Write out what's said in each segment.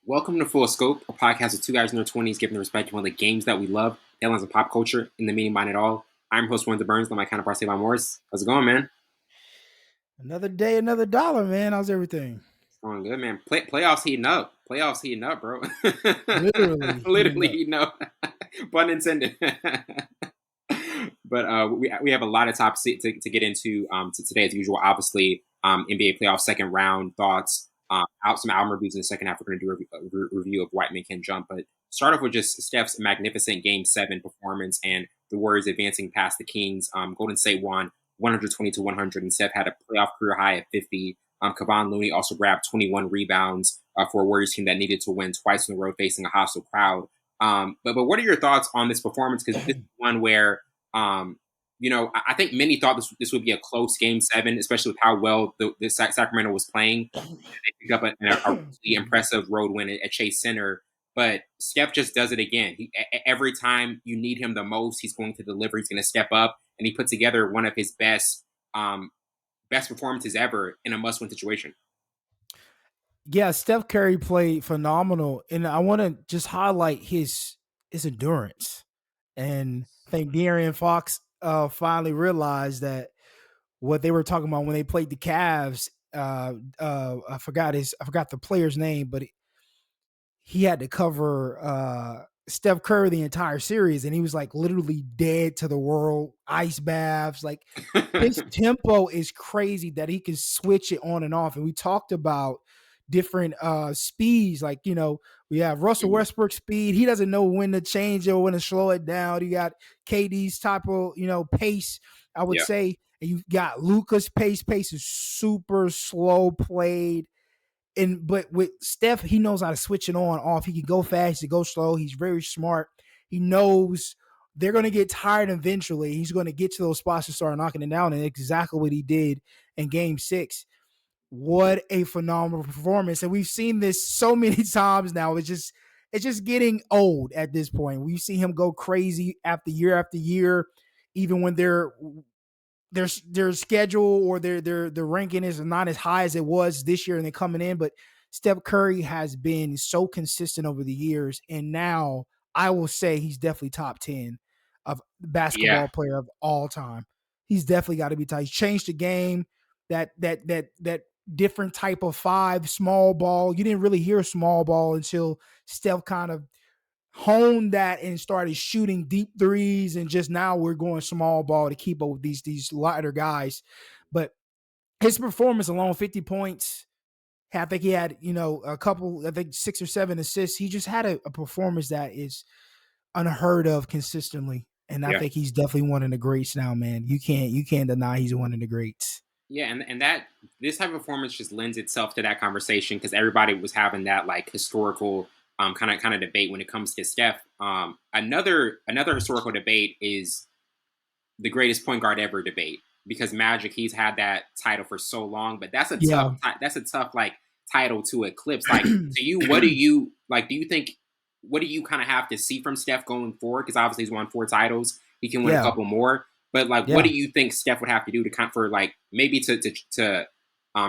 Welcome to Full Scope, a podcast of two guys in their 20s giving the respect to one of the games that we love, headlines of pop culture, and the meaning behind it all. I'm host Wellington Burns, and my counterpart Savon Morris. How's it going, man? Another day, another dollar, man. How's everything? It's going good, man. Playoffs heating up. Playoffs heating up, bro. Literally heating Literally up. heating up. Pun intended. But we have a lot of topics to get into today, as usual. Obviously, NBA playoff second round thoughts. Out some album reviews in the second half. We're going to do a review of White Man Can't Jump, but start off with just Steph's magnificent Game 7 performance and the Warriors advancing past the Kings. Golden State won 120 to 100, and Steph had a playoff career high at 50. Kevon Looney also grabbed 21 rebounds for a Warriors team that needed to win twice in a row facing a hostile crowd. But what are your thoughts on this performance? Because this is one where I think many thought this would be a close Game 7, especially with how well the Sacramento was playing. They picked up a really impressive road win at Chase Center. But Steph just does it again. Every time you need him the most, he's going to deliver. He's going to step up, and he put together one of his best performances ever in a must-win situation. Yeah, Steph Curry played phenomenal, and I want to just highlight his endurance. And I think De'Aaron Fox finally realized that what they were talking about when they played the Cavs. I forgot the player's name, but he had to cover Steph Curry the entire series, and he was like literally dead to the world, ice baths. Like his tempo is crazy that he can switch it on and off. And we talked about different speeds. Like, we have Russell Westbrook speed. He doesn't know when to change it or when to slow it down. You got KD's type of, pace, I would say. And you've got Luka's pace. Pace is super slow played. But with Steph, he knows how to switch it on off. He can go fast, he go slow. He's very smart. He knows they're going to get tired eventually. He's going to get to those spots and start knocking it down, and exactly what he did in Game 6. What a phenomenal performance. And we've seen this so many times now. It's just getting old at this point. We've seen him go crazy after year, even when their schedule or their ranking is not as high as it was this year and they're coming in. But Steph Curry has been so consistent over the years. And now I will say he's definitely top 10 of basketball player of all time. He's definitely got to be top. He's changed the game. That different type of 5 small ball. You didn't really hear small ball until Steph kind of honed that and started shooting deep threes, and just now we're going small ball to keep up with these lighter guys. But his performance alone, 50 points, I think he had, a couple, I think 6 or 7 assists. He just had a performance that is unheard of consistently. And I think he's definitely one of the greats now, man. You can't deny he's one of the greats. Yeah, and that this type of performance just lends itself to that conversation because everybody was having that like historical kind of debate when it comes to Steph. Another historical debate is the greatest point guard ever debate because Magic, he's had that title for so long, but that's a tough like title to eclipse. Like to you, what do you think? What do you kind of have to see from Steph going forward? Because obviously he's won 4 titles. He can win a couple more. But like, what do you think Steph would have to do to for like maybe to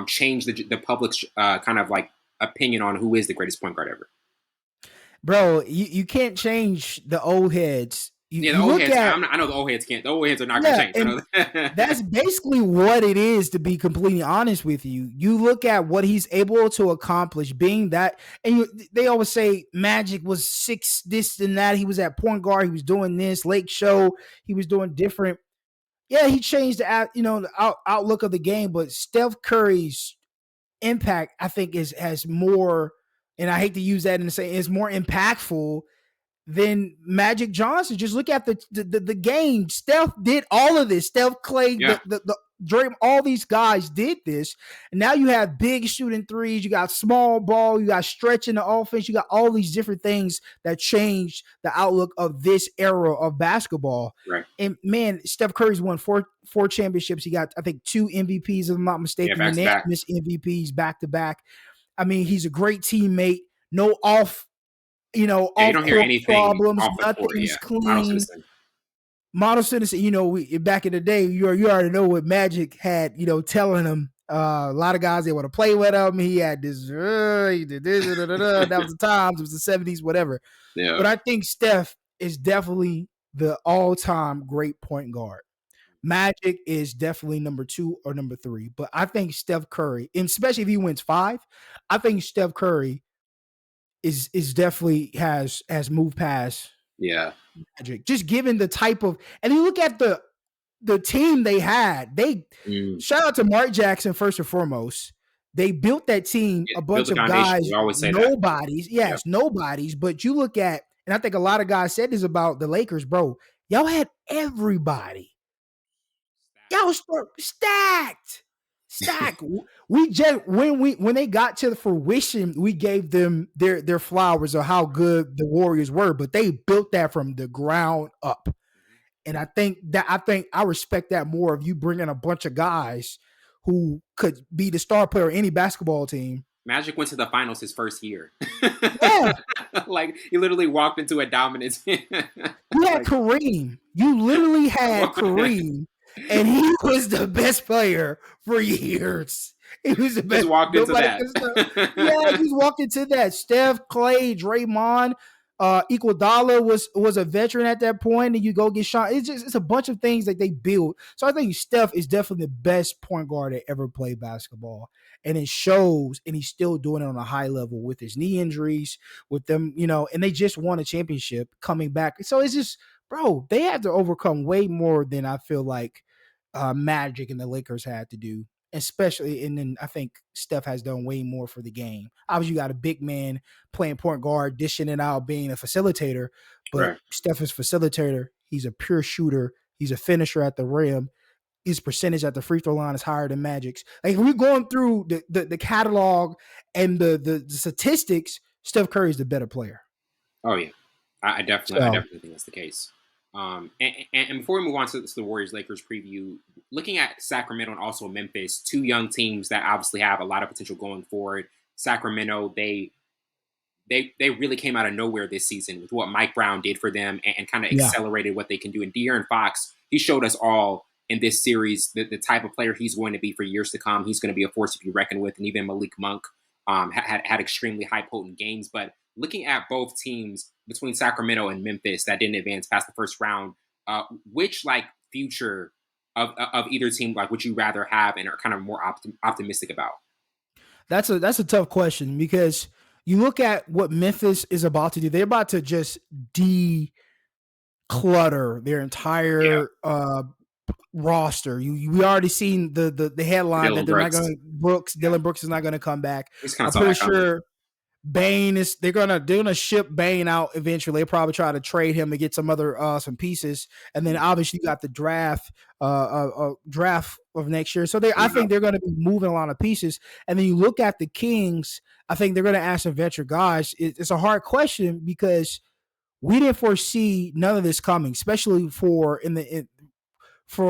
change the public's kind of like opinion on who is the greatest point guard ever? Bro, you can't change the old heads. The old heads. I know the old heads can't. The old heads are not going to change. That's basically what it is, to be completely honest with you. You look at what he's able to accomplish, being that, and they always say Magic was 6 this and that. He was at point guard. He was doing this. Lake Show. He was doing different. Yeah, he changed the outlook of the game, but Steph Curry's impact, I think, has more, and I hate to use that in the same, is more impactful than Magic Johnson. Just look at the game. Steph did all of this. Steph, Clay, the Draymond, all these guys did this. And now you have big shooting threes. You got small ball. You got stretch in the offense. You got all these different things that changed the outlook of this era of basketball. Right. And man, Steph Curry's won four championships. He got, I think, 2 MVPs, if I'm not mistaken. Unanimous MVPs back to back. I mean, he's a great teammate. No off. You don't hear anything problems. Nothing's clean. Model citizen. Back in the day, you already know what Magic had. Telling him A lot of guys they want to play with him. He had this. He did this. That was the times. It was the 70s, whatever. Yeah. But I think Steph is definitely the all-time great point guard. Magic is definitely number 2 or number 3. But I think Steph Curry, and especially if he wins 5, I think Steph Curry is definitely has moved past Yeah. Magic. Just given the type of, and you look at the team they had. They shout out to Mark Jackson first and foremost. They built that team a Build bunch the of foundation. guys, We always say that. nobodies. Yes, nobodies. But you look at, and I think a lot of guys said this about the Lakers, bro. Y'all had everybody. Y'all were stacked. Stacked. We just when they got to the fruition, we gave them their flowers of how good the Warriors were, but they built that from the ground up. And I think I respect that more of you bringing a bunch of guys who could be the star player of any basketball team. Magic went to the finals his first year. Yeah. Like he literally walked into a dominance. You had Kareem. You literally had Kareem, and he was the best player for years. He was the best. Just walked into that. Yeah, he walked into that. Steph, Clay, Draymond, Iguodala was a veteran at that point, and you go get shot. It's a bunch of things that they build. So I think Steph is definitely the best point guard that ever played basketball, and it shows. And he's still doing it on a high level with his knee injuries, with them, and they just won a championship coming back. So it's just, bro, they had to overcome way more than I feel like Magic and the Lakers had to do. Especially, and then I think Steph has done way more for the game. Obviously, you got a big man playing point guard, dishing it out, being a facilitator. But right. Steph is facilitator. He's a pure shooter. He's a finisher at the rim. His percentage at the free throw line is higher than Magic's. Like, if we're going through the catalog and the statistics, Steph Curry is the better player. Oh yeah, I definitely think that's the case. And before we move on to the Warriors-Lakers preview, looking at Sacramento and also Memphis, two young teams that obviously have a lot of potential going forward. Sacramento, they really came out of nowhere this season with what Mike Brown did for them and kind of accelerated what they can do. And De'Aaron Fox, he showed us all in this series the type of player he's going to be for years to come. He's going to be a force to be reckoned with. And even Malik Monk had extremely high potent games. But looking at both teams between Sacramento and Memphis that didn't advance past the first round, which future of either team would you rather have and are kind of more optimistic about? That's a tough question because you look at what Memphis is about to do. They're about to just declutter their entire roster. We already seen the headline Dylan that they're Brooks. not going to Dylan Brooks is not going to come back. I'm pretty sure Bane is they're gonna ship Bane out eventually. They'll probably try to trade him and get some other some pieces. And then obviously you got the draft of next year. So I think they're gonna be moving a lot of pieces. And then you look at the Kings, I think they're gonna ask some veteran guys. It's a hard question because we didn't foresee none of this coming, especially for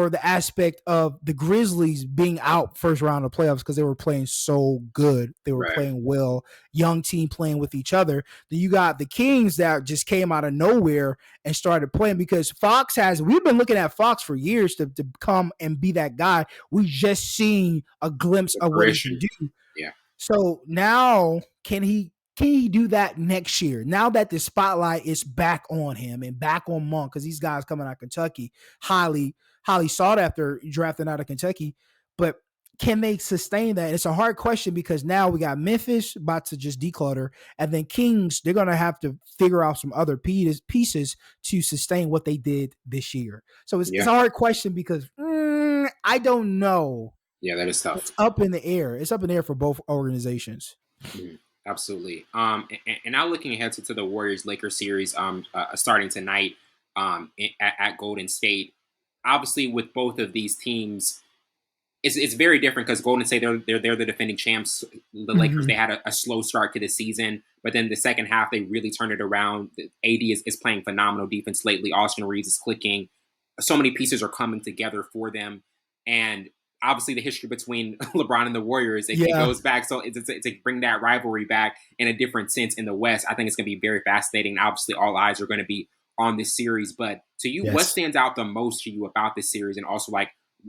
the aspect of the Grizzlies being out first round of playoffs because they were playing so good. They were playing well, young team playing with each other. Then you got the Kings that just came out of nowhere and started playing because we've been looking at Fox for years to come and be that guy. We just seen a glimpse of what he can do. Yeah. So now can he do that next year? Now that the spotlight is back on him and back on Monk, because these guys coming out of Kentucky, highly sought after, drafting out of Kentucky, but can they sustain that? It's a hard question because now we got Memphis about to just declutter, and then Kings, they're going to have to figure out some other pieces to sustain what they did this year. So it's a hard question because I don't know. Yeah, that is tough. It's up in the air. It's up in the air for both organizations. Mm-hmm. Absolutely. And now looking ahead to the Warriors-Lakers series starting tonight at Golden State. Obviously, with both of these teams, it's very different because Golden State, they're the defending champs. The Lakers, they had a slow start to the season, but then the second half, they really turned it around. AD is playing phenomenal defense lately. Austin Reeves is clicking. So many pieces are coming together for them. And obviously the history between LeBron and the Warriors, it goes back. So it's to bring that rivalry back in a different sense in the West. I think it's going to be very fascinating. Obviously, all eyes are going to be on this series. But to you, what stands out the most to you about this series? And also,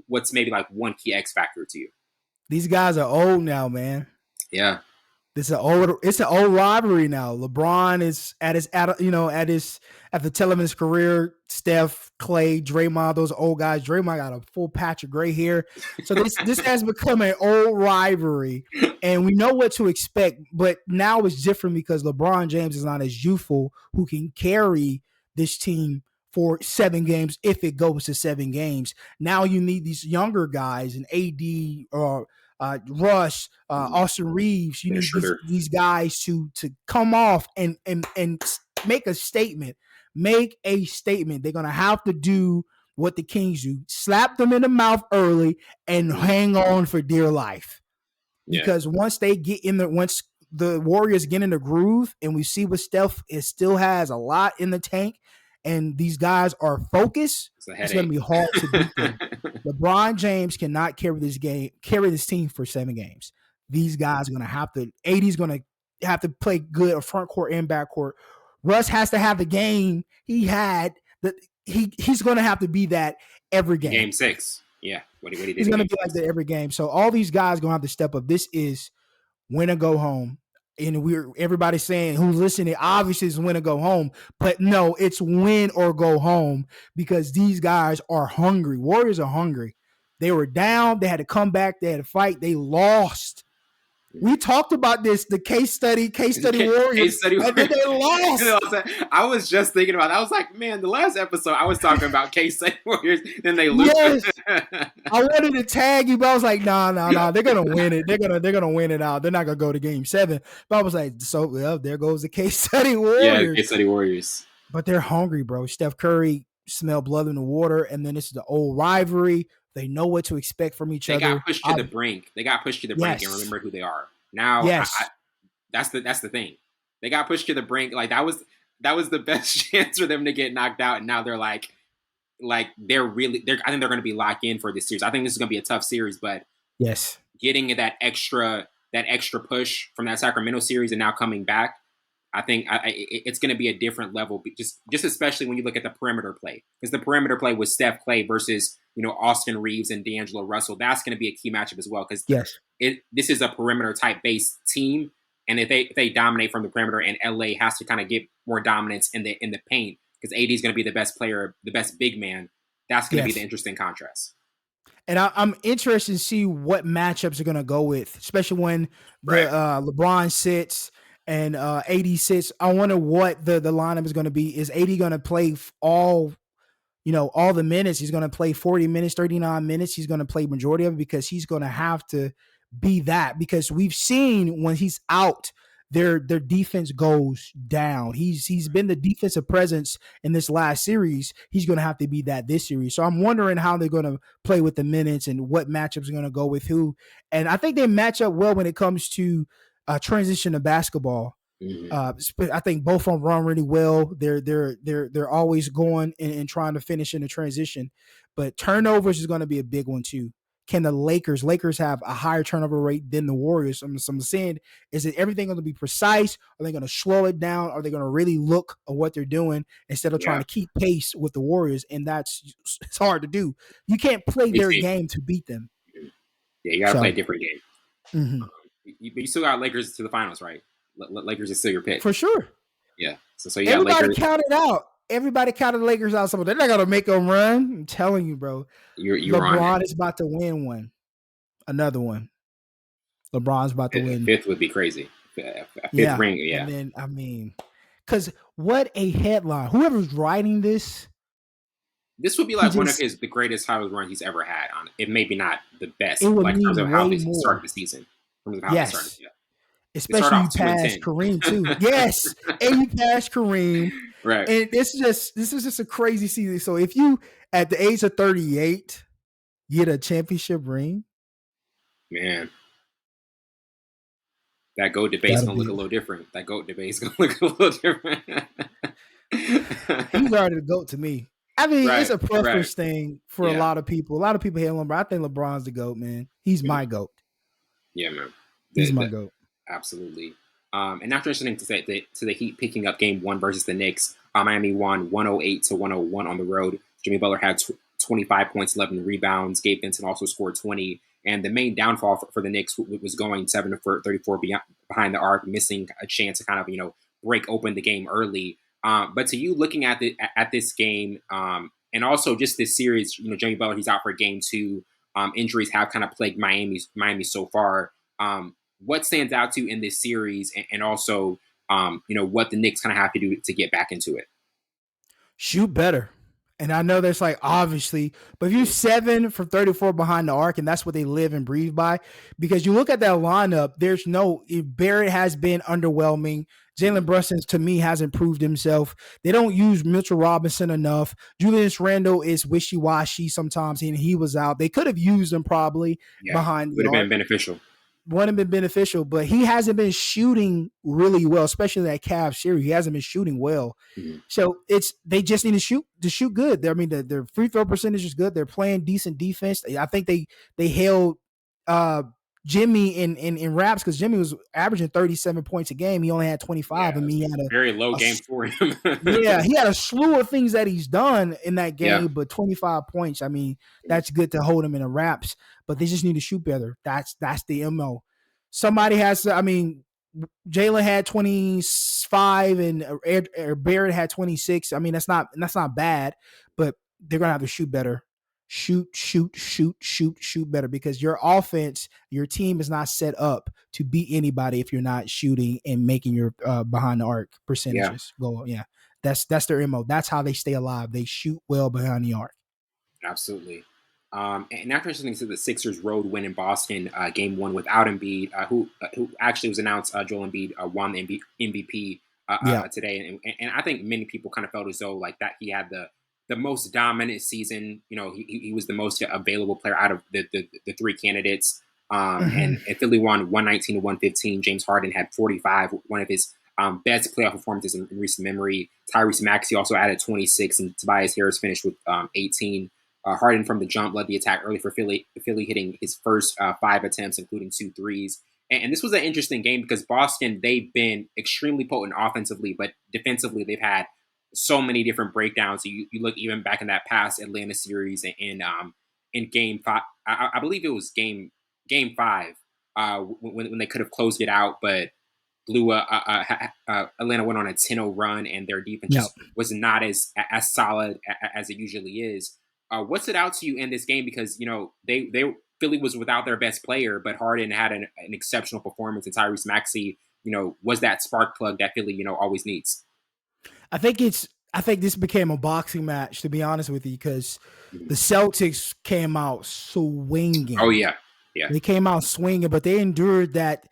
what's maybe one key X factor to you? These guys are old now, man. Yeah. It's an old rivalry now. LeBron is at the tail of his career. Steph, Clay, Draymond, those old guys. Draymond got a full patch of gray hair. So this has become an old rivalry, and we know what to expect. But now it's different because LeBron James is not as youthful, who can carry this team for 7 games if it goes to 7 games. Now you need these younger guys, and AD or Rush, Austin Reeves. You Yeah, need these Schroeder. these guys to come off and make a statement. Make a statement. They're gonna have to do what the Kings do: slap them in the mouth early and hang on for dear life. Yeah. Because once the Warriors get in the groove, and we see what Steph is still has a lot in the tank, and these guys are focused, It's a it's going to headache. be hard to beat them. LeBron James cannot carry this team for 7 games. These guys are going to have to. AD's going to have to play good front court and back court. Russ has to have the game he had. He's going to have to be that every game. Game 6. Yeah. What he did. He's going to be like that every game. So all these guys going to have to step up. This is win or go home. And everybody saying who's listening, obviously it's win or go home, but no, it's win or go home because these guys are hungry. Warriors are hungry. They were down. They had to come back. They had to fight. They lost. We talked about this, the case study Warriors. Case study and then they lost. I was just thinking about that. I was like, man, the last episode I was talking about case study Warriors, then they lose. Yes. I wanted to tag you, but I was like, nah. They're gonna win it. They're gonna win it out. They're not gonna go to game 7. But I was like, so well, there goes the case study Warriors. Yeah, case study Warriors. But they're hungry, bro. Steph Curry smelled blood in the water, and then this is the old rivalry. They know what to expect from each other. They got pushed to the brink. They got pushed to the brink and remembered who they are. Now, that's the thing. They got pushed to the brink. Like that was the best chance for them to get knocked out, and now they're like they're I think they're going to be locked in for this series. I think this is going to be a tough series, but yes, getting that extra push from that Sacramento series and now coming back, I think it's going to be a different level. Just especially when you look at the perimeter play, because the perimeter play with Steph Clay versus Austin Reeves and D'Angelo Russell, that's going to be a key matchup as well. Because this is a perimeter type based team, and if they dominate from the perimeter, and LA has to kind of get more dominance in the paint, because AD is going to be the best player, the best big man. That's going to be the interesting contrast. And I'm interested to see what matchups are going to go with, especially when LeBron sits and AD sits. I wonder what the lineup is going to be. Is AD going to play all the minutes? He's going to play 40 minutes, 39 minutes. He's going to play majority of it because he's going to have to be that, because we've seen when he's out, their defense goes down. He's been the defensive presence in this last series. He's going to have to be that this series. So I'm wondering how they're going to play with the minutes and what matchups are going to go with who. And I think they match up well when it comes to transition to basketball. I think both of them run really well. They're always going and trying to finish in the transition, but turnovers is going to be a big one too. Can the Lakers have a higher turnover rate than the Warriors? I'm saying, is it everything going to be precise? Are they going to slow it down? Are they going to really look at what they're doing instead of trying to keep pace with the Warriors? And it's hard to do. You can't play their game to beat them. Yeah, you got to play a different game. Mm-hmm. But you still got Lakers to the finals, right? Lakers is still your pick. For sure. Yeah. So you got Lakers. Everybody counted out. Everybody counted the Lakers out. So they're not going to make them run. I'm telling you, bro. LeBron is about to win one. Another one. LeBron's about to win. 5th would be crazy. A 5th ring, yeah. And then, because what a headline. Whoever's writing this would be like one of the greatest highlight runs he's ever had on it. It maybe not the best, it would like in terms of how they more. started the season. In terms of how they started, yeah. Especially you pass Kareem too. Yes. And you pass Kareem. Right. And this is just a crazy season. So if you at the age of 38 get a championship ring, man, that GOAT debate's gonna look a little different. He's already the GOAT to me. I mean, it's a preference thing for a lot of people. A lot of people hate LeBron. I think LeBron's the GOAT, man. He's my GOAT. Yeah, man. He's my GOAT. Absolutely. And now transitioning to the Heat picking up Game 1 versus the Knicks. Miami won 108-101 on the road. Jimmy Butler had 25 points, 11 rebounds. Gabe Vincent also scored 20. And the main downfall for the Knicks was going 7 for 34 behind the arc, missing a chance to kind of break open the game early. But to you, looking at this game, and also just this series, Jimmy Butler, he's out for game 2. Injuries have kind of plagued Miami so far. What stands out to you in this series, and also what the Knicks kind of have to do to get back into it? Shoot better. And I know that's like obviously, but if you're 7 for 34 behind the arc, and that's what they live and breathe by, because you look at that lineup, there's no Barrett has been underwhelming. Jalen Brunson to me hasn't proved himself. They don't use Mitchell Robinson enough. Julius Randle is wishy washy sometimes, and he was out. They could have used him probably Yeah, behind would the have arc. been beneficial. Wouldn't have been beneficial, but he hasn't been shooting really well, especially that Cavs series. He hasn't been shooting well. Mm-hmm. So they just need to shoot good. I mean, their free throw percentage is good. They're playing decent defense. I think they held Jimmy in raps because Jimmy was averaging 37 points a game. He only had 25. Yeah, I mean, he had very low game for him. yeah, he had a slew of things that he's done in that game, Yeah. but 25 points. I mean, that's good to hold him in the raps, but they just need to shoot better. That's the MO. Somebody has to. I mean, Jalen had 25 and Barrett had 26. I mean, that's not bad, but they're gonna have to shoot better. Shoot better because your offense, your team is not set up to beat anybody if you're not shooting and making your behind the arc percentages go. Yeah, that's their MO. That's how they stay alive. They shoot well behind the arc. Absolutely. And after listening to the Sixers road win in Boston, game 1 without Embiid, who actually was announced, Joel Embiid won the MVP today, and I think many people kind of felt as though like that he had the most dominant season. He was the most available player out of the 3 candidates. And Philly won 119 to 115. James Harden had 45, one of his best playoff performances in recent memory. Tyrese Maxey also added 26, and Tobias Harris finished with 18. Harden from the jump led the attack early for Philly hitting his first 5 attempts, including 2 threes. And this was an interesting game because Boston, they've been extremely potent offensively, but defensively, they've had so many different breakdowns. You look even back in that past Atlanta series in game 5. I believe it was game 5 when they could have closed it out, but Atlanta went on a 10-0 run, and their defense just was not as solid as it usually is. What stood out to you in this game? Because they Philly was without their best player, but Harden had an exceptional performance, and Tyrese Maxey, was that spark plug that Philly always needs. I think this became a boxing match, to be honest with you, because the Celtics came out swinging. Oh yeah. They came out swinging, but they endured that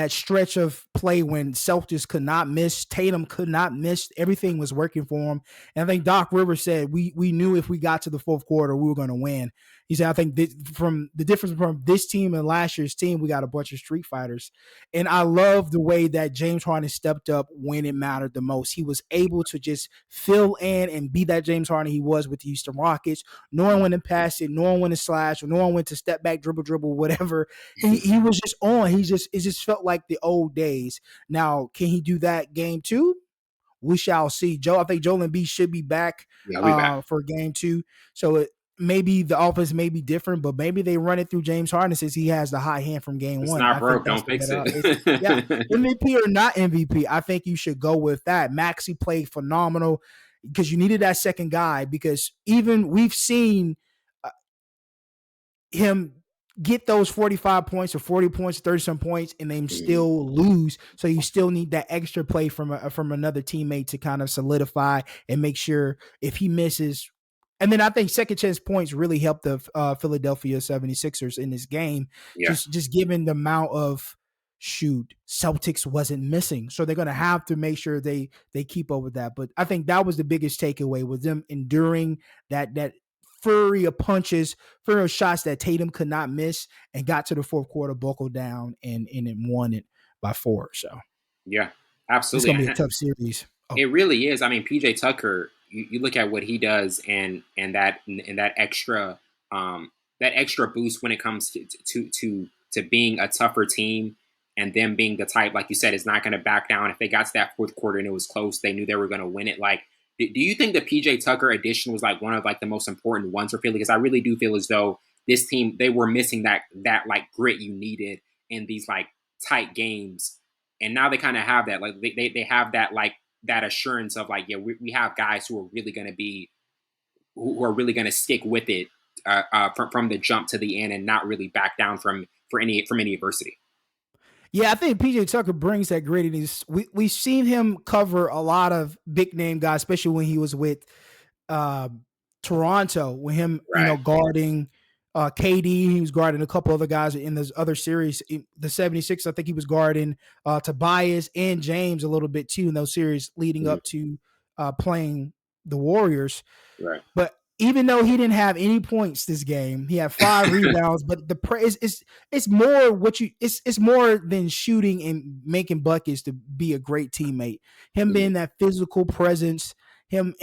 stretch of play when Celtics could not miss. Tatum could not miss. Everything was working for him. And I think Doc Rivers said, we knew if we got to the fourth quarter, we were going to win. He said, I think from the difference from this team and last year's team, we got a bunch of street fighters. And I love the way that James Harden stepped up when it mattered the most. He was able to just fill in and be that James Harden he was with the Houston Rockets, knowing when to pass it, knowing when to slash, or knowing when to step back, dribble, whatever. He was just on. It just felt like the old days. Now, can he do that game 2? We shall see. I think Joel Embiid should be back, for game 2. So maybe the offense may be different, but maybe they run it through James Harden since he has the high hand from game 1. It's not broke, don't fix it. Yeah, MVP or not MVP, I think you should go with that. Maxey played phenomenal because you needed that second guy, because even we've seen him get those 45 points or 40 points, 30-some points, and then still lose. So you still need that extra play from another teammate to kind of solidify and make sure if he misses. And then I think second chance points really helped the Philadelphia 76ers in this game. Yeah. Just given the amount of Celtics wasn't missing. So they're going to have to make sure they keep up with that. But I think that was the biggest takeaway, was them enduring that flurry of punches, flurry of shots that Tatum could not miss, and got to the fourth quarter, buckled down, and won it by 4. So yeah, absolutely. It's going to be a tough series. It really is. I mean, PJ Tucker, you look at what he does, and that extra boost when it comes to being a tougher team, and them being the type, like you said, is not going to back down. If they got to that fourth quarter and it was close, they knew they were going to win it. Like, do you think the PJ Tucker addition was like one of like the most important ones for Philly? Because I really do feel as though this team, they were missing that like grit you needed in these like tight games, and now they kind of have that. Like they have that like that assurance of like, yeah, we have guys who are really going to be who are really going to stick with it from the jump to the end and not really back down from any adversity. Yeah, I think PJ Tucker brings that grittiness. We've seen him cover a lot of big name guys, especially when he was with uh, Toronto, with him, Right. guarding KD. He was guarding a couple other guys in this other series. The 76, I think he was guarding Tobias and James a little bit too in those series leading Mm-hmm. up to playing the Warriors. Right. But even though he didn't have any points this game, he had 5 rebounds. But the praise it's more what you it's more than shooting and making buckets to be a great teammate. Him Mm-hmm. being that physical presence, him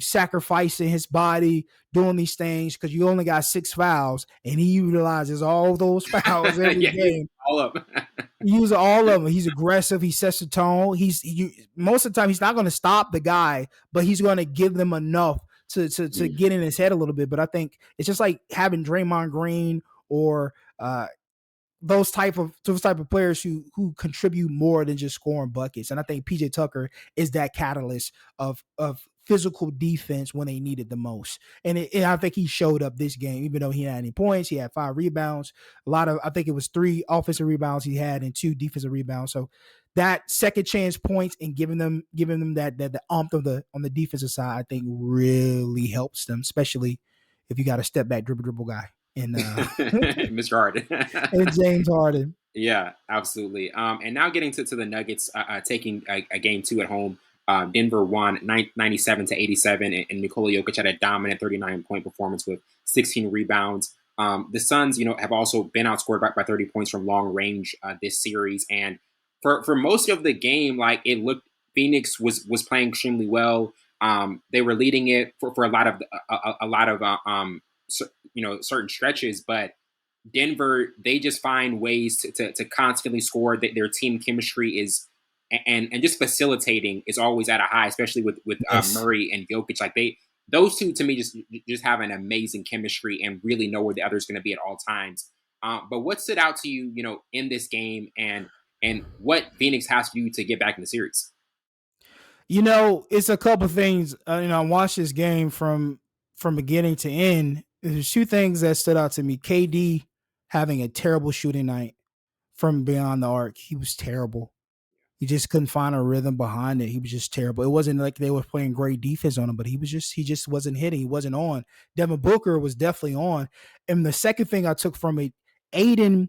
sacrificing his body, doing these things because you only got 6 fouls, and he utilizes all those fouls every Yeah, game. all up. He uses all of them. He's aggressive. He sets the tone. Most of the time he's not going to stop the guy, but he's going to give them enough to get in his head a little bit. But I think it's just like having Draymond Green or those type of players who contribute more than just scoring buckets. And I think PJ Tucker is that catalyst of physical defense when they need it the most. And I think he showed up this game, even though he had any points. He had 5 rebounds, I think it was 3 offensive rebounds he had and 2 defensive rebounds. So that second chance points and giving them that the umph on the defensive side, I think really helps them, especially if you got a step back dribble guy and Mr. Harden. and James Harden. Yeah, absolutely. And now getting to the Nuggets taking a game 2 at home. Denver won 97-87, and Nikola Jokic had a dominant 39-point performance with 16 rebounds. The Suns, have also been outscored by 30 points from long range this series, and for most of the game, like it looked, Phoenix was playing extremely well. They were leading it for a lot of certain stretches, but Denver, they just find ways to constantly score. That their team chemistry is and just facilitating is always at a high, especially with Yes. Murray and Jokic. Like those two to me just have an amazing chemistry and really know where the other is going to be at all times. But what stood out to you, in this game, and what Phoenix has to do to get back in the series? It's a couple things. I watched this game from beginning to end. There's 2 things that stood out to me. KD having a terrible shooting night from beyond the arc. He was terrible. He just couldn't find a rhythm behind it. He was just terrible. It wasn't like they were playing great defense on him, but he just wasn't hitting. He wasn't on. Devin Booker was definitely on. And the second thing I took from it, Aiden,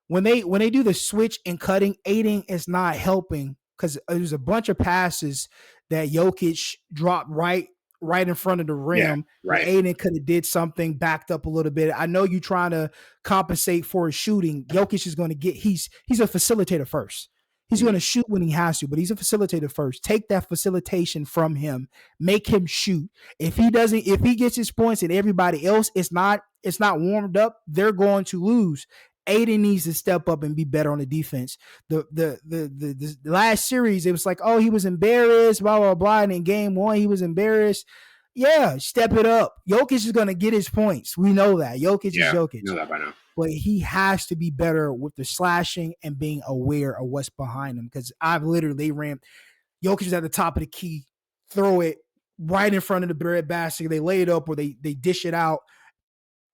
when they do the switch and cutting, Aiden is not helping because there's a bunch of passes that Jokic dropped right in front of the Yeah, rim where right. Aiden could have did something, backed up a little bit. I know you're trying to compensate for his shooting. Jokic is going to he's a facilitator first. He's going to shoot when he has to, but he's a facilitator first. Take that facilitation from him. Make him shoot. If he gets his points and everybody else is not warmed up, they're going to lose. Aiden needs to step up and be better on the defense. The last series, it was like, oh, he was embarrassed, blah, blah, blah. And in game 1, he was embarrassed. Yeah, step it up. Jokic is going to get his points. We know that. Jokic is Jokic. You know that by now. But he has to be better with the slashing and being aware of what's behind him. Because I've literally ran Jokic is at the top of the key, throw it right in front of the bread basket. They lay it up or they dish it out,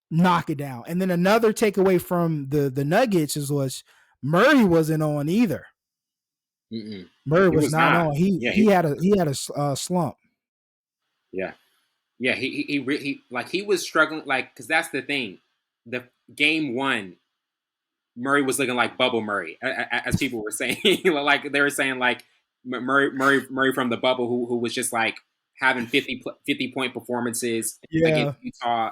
knock it down. And then another takeaway from the Nuggets was Murray wasn't on either. Mm-mm. Murray was not on. He had a slump. Yeah. Yeah, he was struggling, like, because that's the thing. The game 1, Murray was looking like Bubble Murray, as people were saying. Like they were saying, like Murray from the bubble, who was just like having 50 point performances against Utah.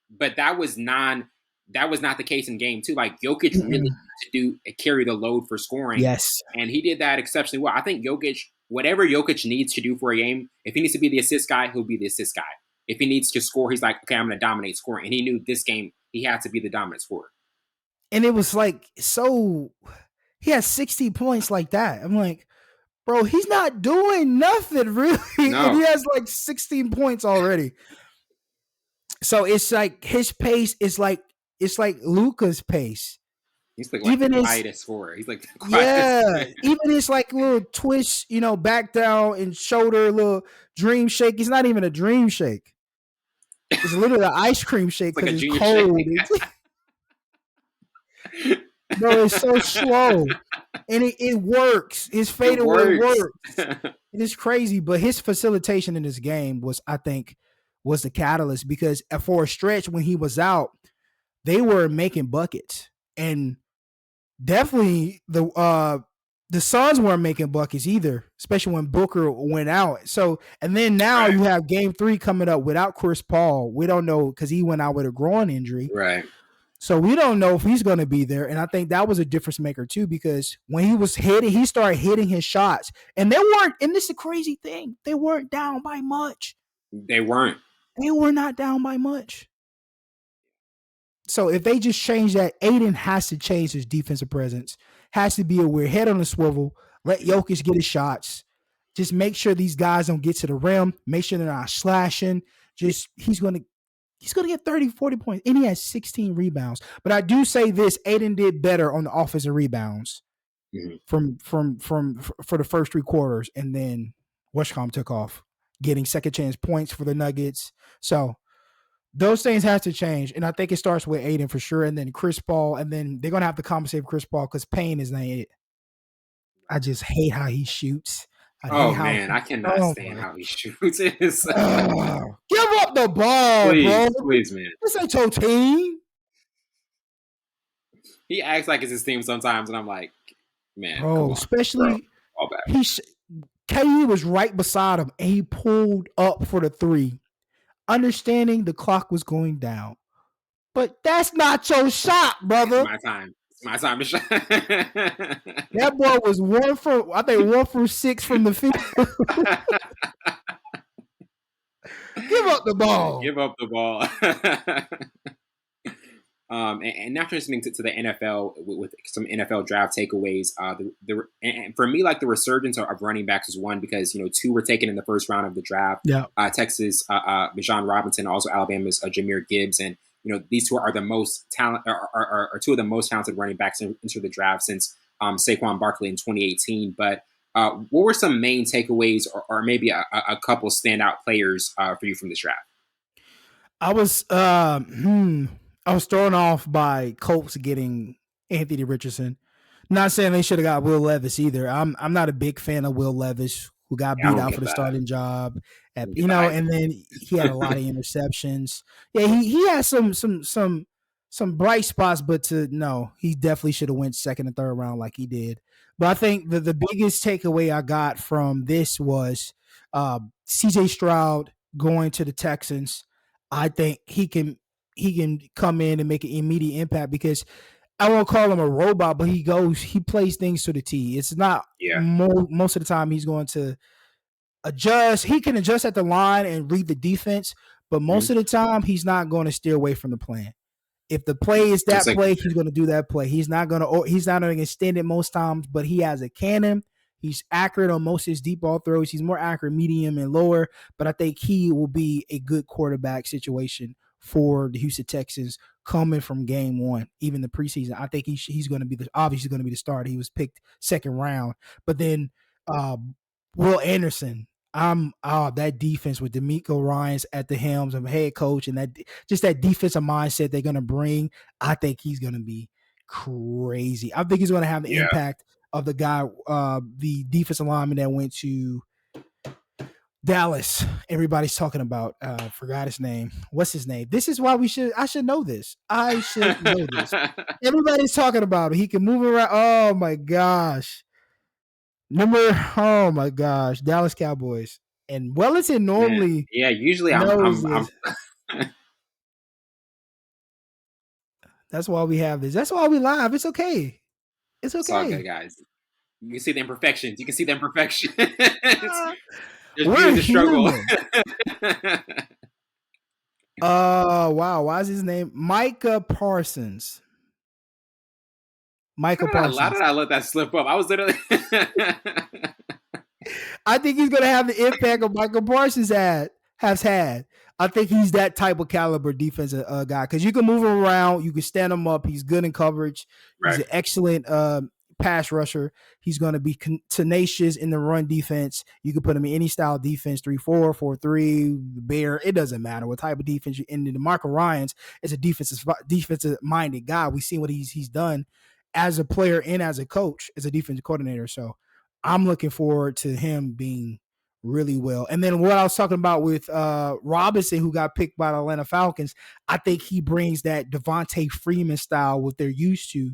But that was not the case in game 2. Like Jokic really had to carry the load for scoring. Yes, and he did that exceptionally well. I think Jokic, whatever Jokic needs to do for a game, if he needs to be the assist guy, he'll be the assist guy. If he needs to score, he's like, okay, I'm going to dominate scoring. And he knew this game he had to be the dominant scorer. And it was like, so he had 60 points like that. I'm like, bro, he's not doing nothing really. No. And he has like 16 points already. So it's like his pace is like it's like Luka's pace. He's like Even the his quietest scorer. He's like the quietest. yeah, even his like little twist, back down and shoulder little dream shake. It's not even a dream shake. It's literally an ice cream shake It's like because a it's junior cold. shake. Bro, it's so slow. And it works. His It fadeaway works. works. It is crazy. But his facilitation in this game was, I think, was the catalyst because for a stretch when he was out, they were making buckets. And definitely the Suns weren't making buckets either, especially when Booker went out. So, and then now Right. you have game 3 coming up without Chris Paul. We don't know because he went out with a groin injury. Right. So we don't know if he's going to be there. And I think that was a difference maker too, because when he was hitting, he started hitting his shots. And they weren't, and this is a crazy thing, they weren't down by much. They weren't. They were not down by much. So if they just change that, Aiden has to change his defensive presence, has to be aware, head on the swivel, let Jokic get his shots. Just make sure these guys don't get to the rim. Make sure they're not slashing. Just he's going to get 30, 40 points. And he has 16 rebounds. But I do say this, Aiden did better on the offensive rebounds from for the first 3 quarters. And then Westcom took off, getting second chance points for the Nuggets. So those things have to change. And I think it starts with Aiden for sure. And then Chris Paul. And then they're going to have to compensate for Chris Paul because Payne is not it. I just hate how he shoots. I cannot stand how he shoots. Give up the ball, bro. Please, man. This ain't your team. He acts like it's his team sometimes, and I'm like, man, bro. Especially KD was right beside him, and he pulled up for the 3, understanding the clock was going down. But that's not your shot, brother. It's my time to shot. That boy was 1 for 6 from the field. Give up the ball. Give up the ball. And now transitioning to the NFL with some NFL draft takeaways. And for me, like the resurgence of running backs is one because 2 were taken in the first round of the draft. Yeah. Texas, Bijan Robinson, also Alabama's Jahmyr Gibbs, and these 2 are the most talent, are 2 of the most talented running backs into the draft since Saquon Barkley in 2018. But what were some main takeaways, or maybe a couple standout players for you from this draft? I was thrown off by Colts getting Anthony Richardson. Not saying they should have got Will Levis either. I'm not a big fan of Will Levis, who got beat out for the starting job. And then he had a lot of interceptions. Yeah, he had some bright spots, but he definitely should have went second and third round like he did. But I think the biggest takeaway I got from this was CJ Stroud going to the Texans. I think he can come in and make an immediate impact because I won't call him a robot, but he plays things to the T. It's not most of the time he's going to adjust. He can adjust at the line and read the defense, but most of the time he's not going to steer away from the plan. If the play is that play, he's going to do that play. He's not going to extend it most times, but he has a cannon. He's accurate on most of his deep ball throws. He's more accurate, medium, and lower, but I think he will be a good quarterback situation for the Houston Texans coming from game 1, even the preseason. I think he's going to be obviously going to be the starter. He was picked second round, but then Will Anderson. That defense with D'Amico Ryans at the helms of head coach, and that defensive mindset they're going to bring. I think he's going to be crazy. I think he's going to have the impact of the guy, the defensive lineman that went to Dallas. Everybody's talking about. Forgot his name. What's his name? This is why I should know this. I should know this. Everybody's talking about it. He can move around. Oh my gosh. Oh my gosh, Dallas Cowboys. And Wellington normally. Yeah, usually I'm That's why we have this. That's why we live. It's okay. It's okay. It's all good, guys. You can see the imperfections. We're the struggle. Wow. Why is his name Micah Parsons? Michael Parsons. How did I let that slip up? I was literally. I think he's going to have the impact of Michael Parsons had. has had. I think he's that type of caliber defensive guy because you can move him around, you can stand him up. He's good in coverage. He's Right. an excellent pass rusher. He's going to be tenacious in the run defense. You can put him in any style defense 3-4, 4-3, bear. It doesn't matter what type of defense you're in. DeMarco Ryans is a defensive minded guy. We've seen what he's done as a player and as a coach, as a defensive coordinator. So I'm looking forward to him being really well. And then what I was talking about with Robinson, who got picked by the Atlanta Falcons, I think he brings that Devontae Freeman style, what they're used to,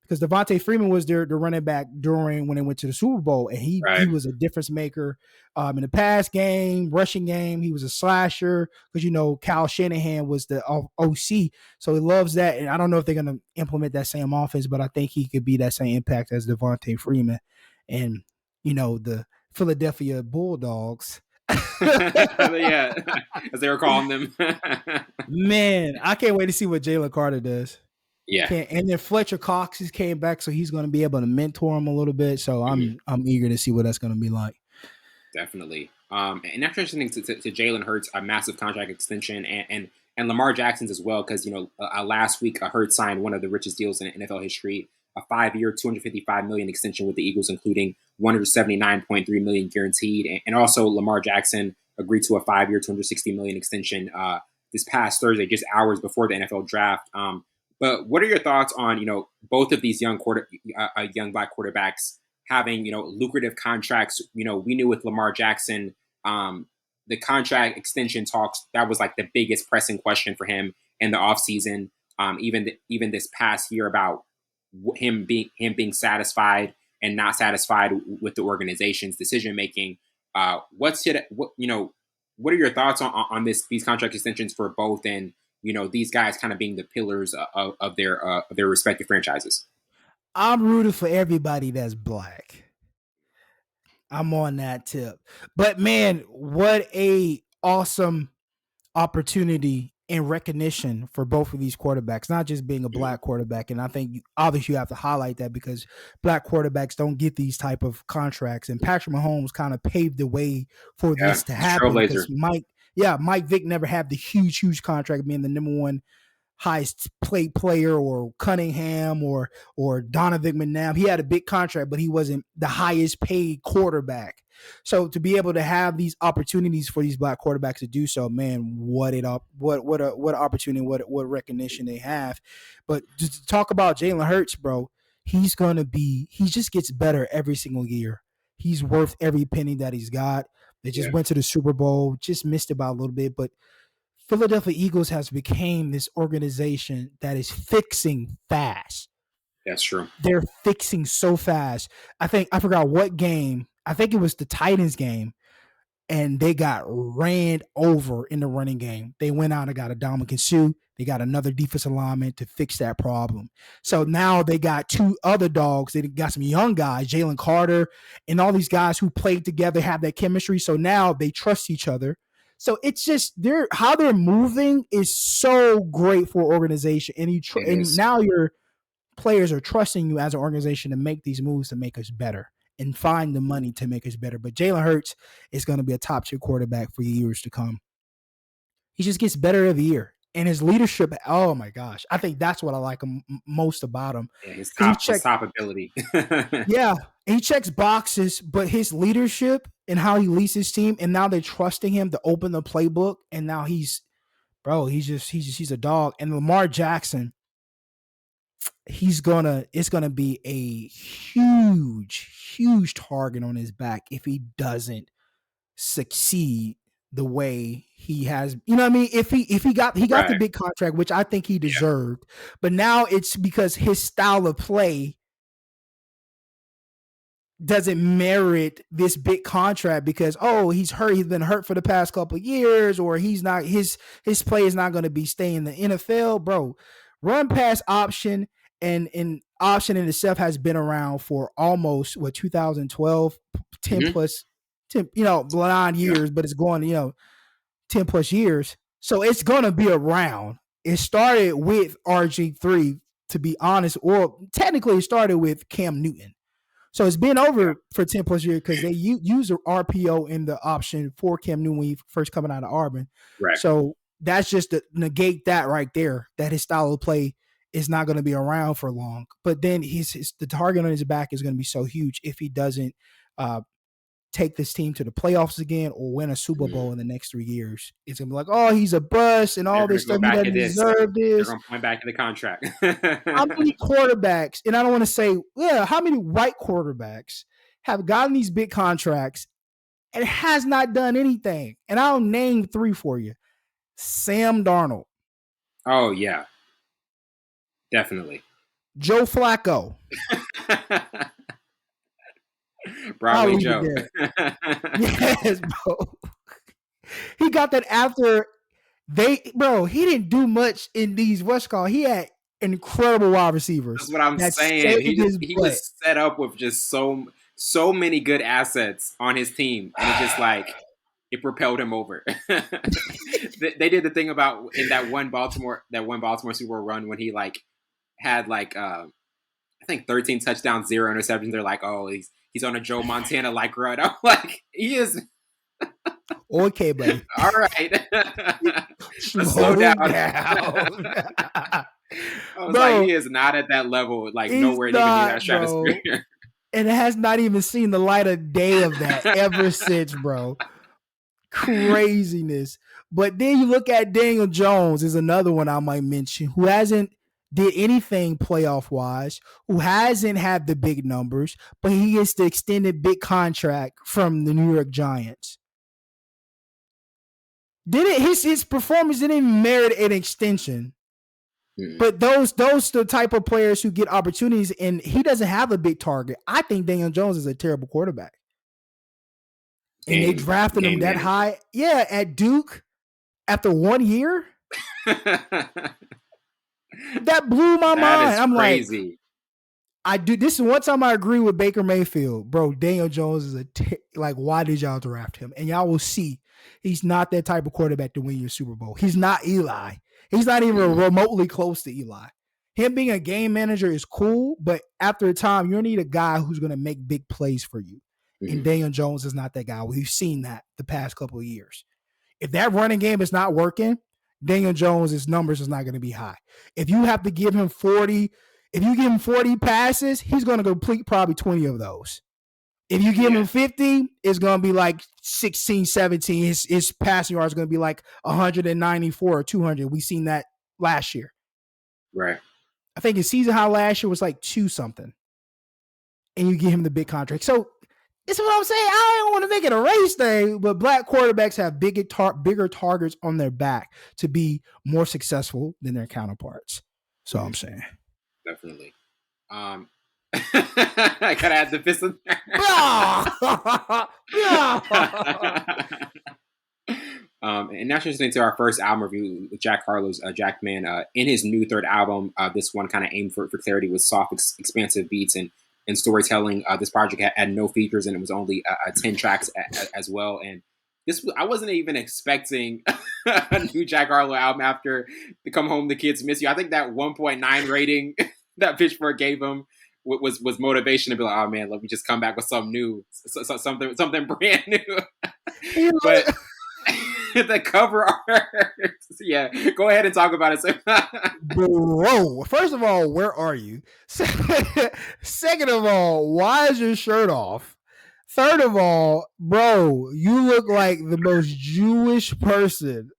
because Devontae Freeman was the running back during when they went to the Super Bowl, and he Right. was a difference maker in the pass game, rushing game. He was a slasher because Kyle Shanahan was the OC, so he loves that. And I don't know if they're going to implement that same offense, but I think he could be that same impact as Devontae Freeman, and the Philadelphia Bulldogs. Yeah, as they were calling them. Man, I can't wait to see what Jalen Carter does. Yeah. And then Fletcher Cox has came back, so he's going to be able to mentor him a little bit. So Mhm. I'm eager to see what that's going to be like. Definitely. And that's interesting to Jalen Hurts, a massive contract extension, and Lamar Jackson's as well, because last week Hurts signed one of the richest deals in NFL history, a 5-year, $255 million extension with the Eagles, including $179.3 million guaranteed, and also Lamar Jackson agreed to a 5-year, $260 million extension this past Thursday, just hours before the NFL draft. But what are your thoughts on both of these young black quarterbacks having lucrative contracts? We knew with Lamar Jackson, the contract extension talks, that was like the biggest pressing question for him in the offseason. Even this past year about him being satisfied and not satisfied with the organization's decision making. What are your thoughts on these contract extensions for both, and these guys kind of being the pillars of their respective franchises? I'm rooting for everybody that's black. I'm on that tip. But man, what a awesome opportunity and recognition for both of these quarterbacks, not just being a black quarterback. And I think obviously you have to highlight that because black quarterbacks don't get these type of contracts. And Patrick Mahomes kind of paved the way for Yeah, this to happen trailblazer. because Mike Vick never had the huge contract being the number one highest player, or Cunningham or Donovan McNabb. He had a big contract, but he wasn't the highest paid quarterback. So to be able to have these opportunities for these black quarterbacks to do so, man, what opportunity, what recognition they have. But just to talk about Jalen Hurts, bro, he just gets better every single year. He's worth every penny that he's got. They just Yeah, went to the Super Bowl, just missed it by a little bit, but Philadelphia Eagles has become this organization that is fixing fast. that's true. They're fixing so fast. I forgot what game. I think it was the Titans game, and they got ran over in the running game. They went out and got a Dominican Sue. They got another defensive lineman to fix that problem. So now they got two other dogs. They got some young guys, Jalen Carter, and all these guys who played together, have that chemistry. So now they trust each other. So it's just how they're moving is so great for organization, and It and is. now your players are trusting you as an organization to make these moves to make us better and find the money to make us better. But Jalen Hurts is going to be a top tier quarterback for years to come. He just gets better every year. And his leadership, oh my gosh, I think that's what I like most about him. Yeah, his Because top ability. yeah, he checks boxes, but his leadership and how he leads his team, and now they're trusting him to open the playbook, and now he's a dog. And Lamar Jackson, it's gonna be a huge target on his back if he doesn't succeed the way he has. You know what I mean? If he got the Right. big contract, which I think he Yeah. deserved, but now it's because his style of play doesn't merit this big contract because he's hurt, he's been hurt for the past couple of years, or he's not his play is not going to be staying in the NFL, bro. Run pass option and option in itself has been around for almost 2012, 10 Hmm. plus 10, 9 Yeah. years, but it's going 10 plus years. So it's going to be around. It started with RG3, to be honest, or technically it started with Cam Newton. So it's been Yeah. over for 10 plus years because they use the RPO in the option for Cam Newton when he first coming out of Auburn. Right. So that's just to negate that right there, that his style of play is not going to be around for long. But then the target on his back is going to be so huge if he doesn't take this team to the playoffs again or win a Super Bowl in the next 3 years. It's going to be like, oh, he's a bust and They're all going this to go stuff. He back to doesn't this. deserve They're this. going to point back to the contract. How many quarterbacks, and I don't want to say, how many white quarterbacks have gotten these big contracts and has not done anything? And I'll name 3 for you. Sam Darnold. Oh, yeah. Definitely. Joe Flacco. Broadway Joe. Yes, bro. He got that after he didn't do much in these he had incredible wide receivers. That's what I'm saying. He was set up with just so many good assets on his team, and it just it propelled him over. They did the thing about in that one Baltimore Super Bowl run when he had I think 13 touchdowns, 0 interceptions. They're like, oh, he's on a Joe Montana run. I'm like, he is. Okay, buddy. All right. Slow down. I was like, he is not at that level, nowhere near that stratosphere. And it has not even seen the light of day of that ever since, bro. Craziness. But then you look at Daniel Jones is another one I might mention who hasn't did anything playoff wise, who hasn't had the big numbers, but he gets the extended big contract from the New York Giants. His performance didn't even merit an extension. But those the type of players who get opportunities, and he doesn't have a big target. I think Daniel Jones is a terrible quarterback. And they drafted him that high. Yeah, at Duke after 1 year. That blew my mind. I'm crazy. This is one time I agree with Baker Mayfield. Bro, Daniel Jones is why did y'all draft him? And y'all will see he's not that type of quarterback to win your Super Bowl. He's not Eli. He's not even remotely close to Eli. Him being a game manager is cool, but after a time, you need a guy who's going to make big plays for you. And Daniel Jones is not that guy. We've seen that the past couple of years. If that running game is not working, Daniel Jones' numbers is not going to be high. If you have to give him 40 passes, he's going to complete probably 20 of those. If you give him 50, it's going to be 16, 17. His passing yards is going to be 194 or 200. We've seen that last year. Right. I think his season high last year was 2 something. And you give him the big contract. So it's what I'm saying. I don't want to make it a race thing, but black quarterbacks have bigger targets on their back to be more successful than their counterparts. So I'm saying. Definitely. I gotta add the fist in there. And now just into our first album review with Jack Harlow's Jackman. In his new third album, this one kind of aimed for clarity with soft, expansive beats and storytelling. This project had no features and it was only 10 tracks as well. And I wasn't even expecting a new Jack Harlow album after the Come Home the Kids Miss You. I think that 1.9 rating that Pitchfork gave him was motivation to be like, oh man, let me just come back with something new, something brand new. But the cover art, yeah, go ahead and talk about it. Bro, first of all, where are you? Second of all, why is your shirt off? Third of all, bro, you look like the most Jewish person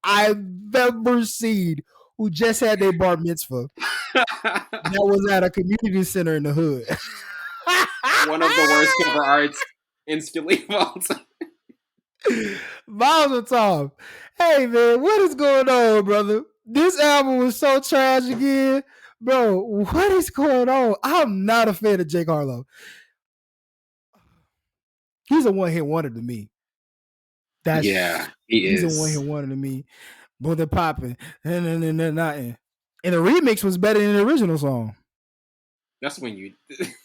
I've ever seen who just had their bar mitzvah. That was at a community center in the hood. One of the worst cover arts instantly of all time. Mazel tov. Hey man, what is going on, brother? This album was so trash again. Bro, what is going on? I'm not a fan of Jack Harlow. He's a one-hit wonder to me. He is. He's a one-hit wonder to me. But they're popping. And the remix was better than the original song. That's when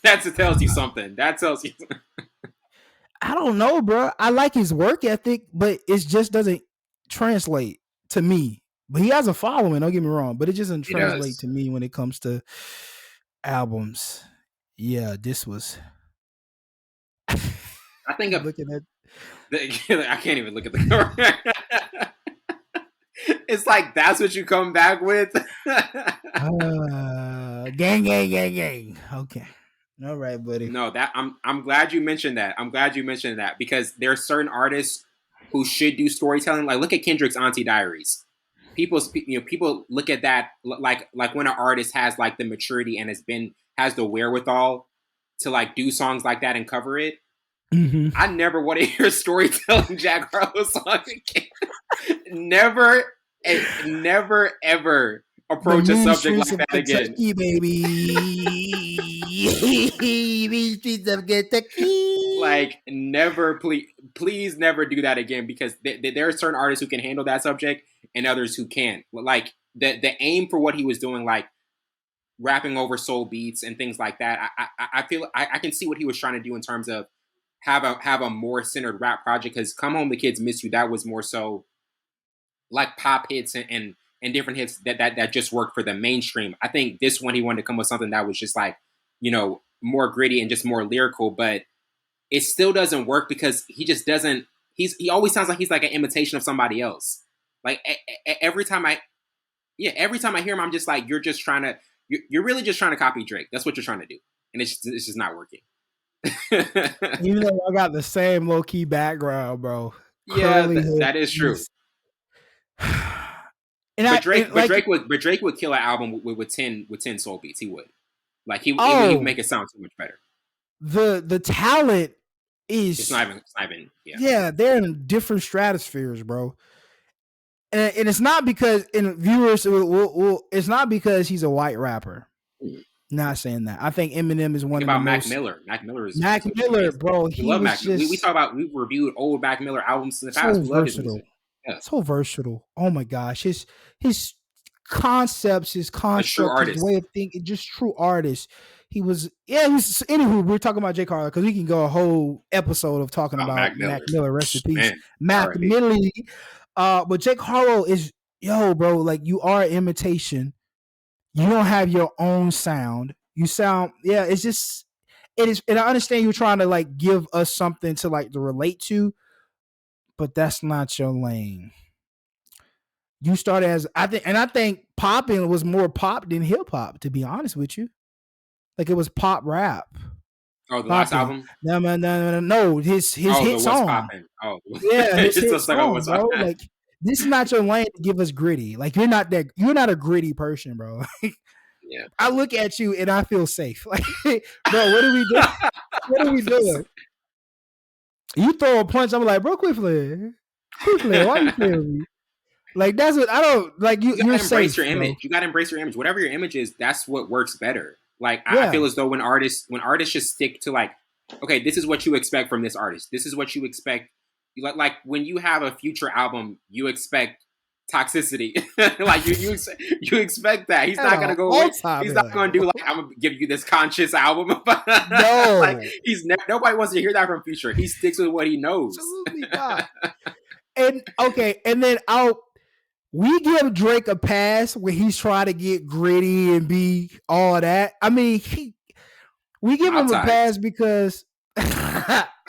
that tells you something. That tells you something. I don't know, bro. I like his work ethic, but it just doesn't translate to me. But he has a following, don't get me wrong, but it just doesn't translate to me when it comes to albums. Yeah, this was I think Keep of looking at I can't even look at the cover. It's like that's what you come back with. gang, gang, gang, gang. Okay. All right, buddy. No, that I'm glad you mentioned that. I'm glad you mentioned that because there are certain artists who should do storytelling. Like look at Kendrick's Auntie Diaries. People look at that like when an artist has like the maturity and has the wherewithal to like do songs like that and cover it. Mm-hmm. I never want to hear storytelling Jack Harlow song again. Never, never ever The approach a mean subject streets like of that again. Kentucky, baby. Mean streets of Kentucky. Like never, please never do that again because there are certain artists who can handle that subject and others who can't. Like the aim for what he was doing, like rapping over soul beats and things like that. I feel I can see what he was trying to do in terms of have a more centered rap project because Come Home the Kids Miss You, that was more so like pop hits and different hits that just worked for the mainstream. I think this one he wanted to come with something that was just like, more gritty and just more lyrical, but it still doesn't work because he just doesn't he always sounds like he's like an imitation of somebody else. Like every time every time I hear him, I'm just like, you're really just trying to copy Drake. That's what you're trying to do. And it's just not working. Even though I got the same low key background, bro. Yeah, Curly that is true. And but Drake would kill an album with 10 soul beats. He would. Like he would make it sound so much better. The talent is it's not even yeah, they're in different stratospheres, bro. And it's not because viewers it's not because he's a white rapper. Not saying that. I think Eminem is one of the Mac most. Miller. Mac Miller is Mac Miller, bro. We love Mac. We talk about we reviewed old Mac Miller albums in the past. We love his music. Yeah. So versatile. Oh my gosh, his concepts, his construct, his way of thinking, just true artist. He was anywho, we're talking about Jack Harlow because we can go a whole episode of talking about Mac Miller. Rest in peace. Mac Miller. But Jack Harlow is bro, like you are an imitation. You don't have your own sound. You sound, it's just, it is, and I understand you're trying to like give us something to like to relate to, but that's not your lane. You started as, I think popping was more pop than hip hop, to be honest with you. Like it was pop rap. Oh, the last album? No, his hit song. Oh, yeah, his hit song, bro. Like this is not your lane to give us gritty. Like you're not a gritty person, bro. Yeah. I look at you and I feel safe. Like, bro, what are we doing? What are we doing? You throw a punch, I'm like, bro, quit playing. Why you playing with me? Like that's what I don't like. You're embrace safe, your image. You gotta embrace your image. Whatever your image is, that's what works better. Like I feel as though when artists just stick to like, okay, this is what you expect from this artist. This is what you expect. Like when you have a Future album, you expect toxicity. Like you expect that. He's not gonna go. He's not gonna do like I'm gonna give you this conscious album. No, like nobody wants to hear that from Future. He sticks with what he knows. Absolutely not. And then we give Drake a pass when he's trying to get gritty and be all that. I mean, we give him a pass because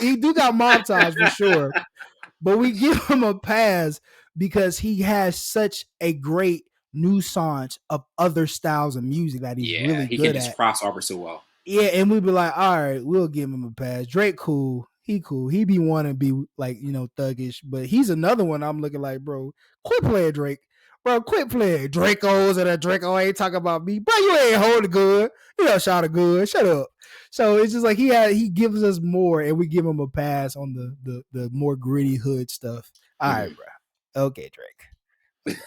he do got mob ties for sure. But we give him a pass because he has such a great nuance of other styles of music that he's really good at. He can just crossover so well. Yeah, and we'd be like, all right, we'll give him a pass. Drake cool. He cool. He be wanting to be like, thuggish. But he's another one I'm looking like, bro, quit playing Drake. Bro, quit playing Dracos and a Draco ain't talking about me. Bro, you ain't holding good. You don't shout it good. Shut up. So it's just like he gives us more and we give him a pass on the more gritty hood stuff. All right, bro. Okay, Drake.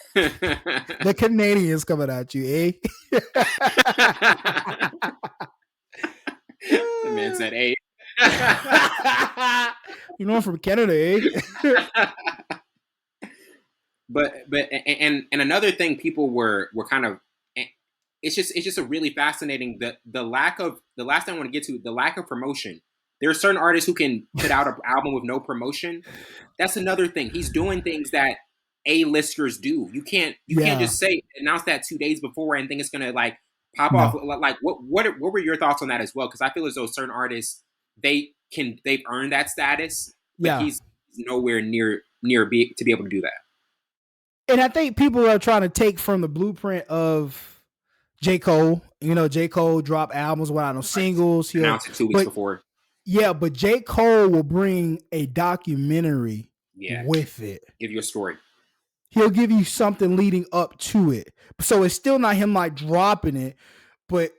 The Canadians coming at you, eh? The man said, hey. I'm from Canada, eh? But another thing people were kind of it's just a really fascinating the lack of the last thing I want to get to the lack of promotion. There are certain artists who can put out an album with no promotion. That's another thing. He's doing things that A-listers do. You can't just announce that 2 days before and think it's gonna like pop off. Like what were your thoughts on that as well? Because I feel as though certain artists they've earned that status, but Yeah. he's nowhere near to be able to do that. And I think people are trying to take from the blueprint of J. Cole. You know, J. Cole drop albums without no Right. singles. Announce it 2 weeks But before. yeah, but J. Cole will bring a documentary Yeah, with it. give you a story. He'll give you something leading up to it. So it's still not him like dropping it, but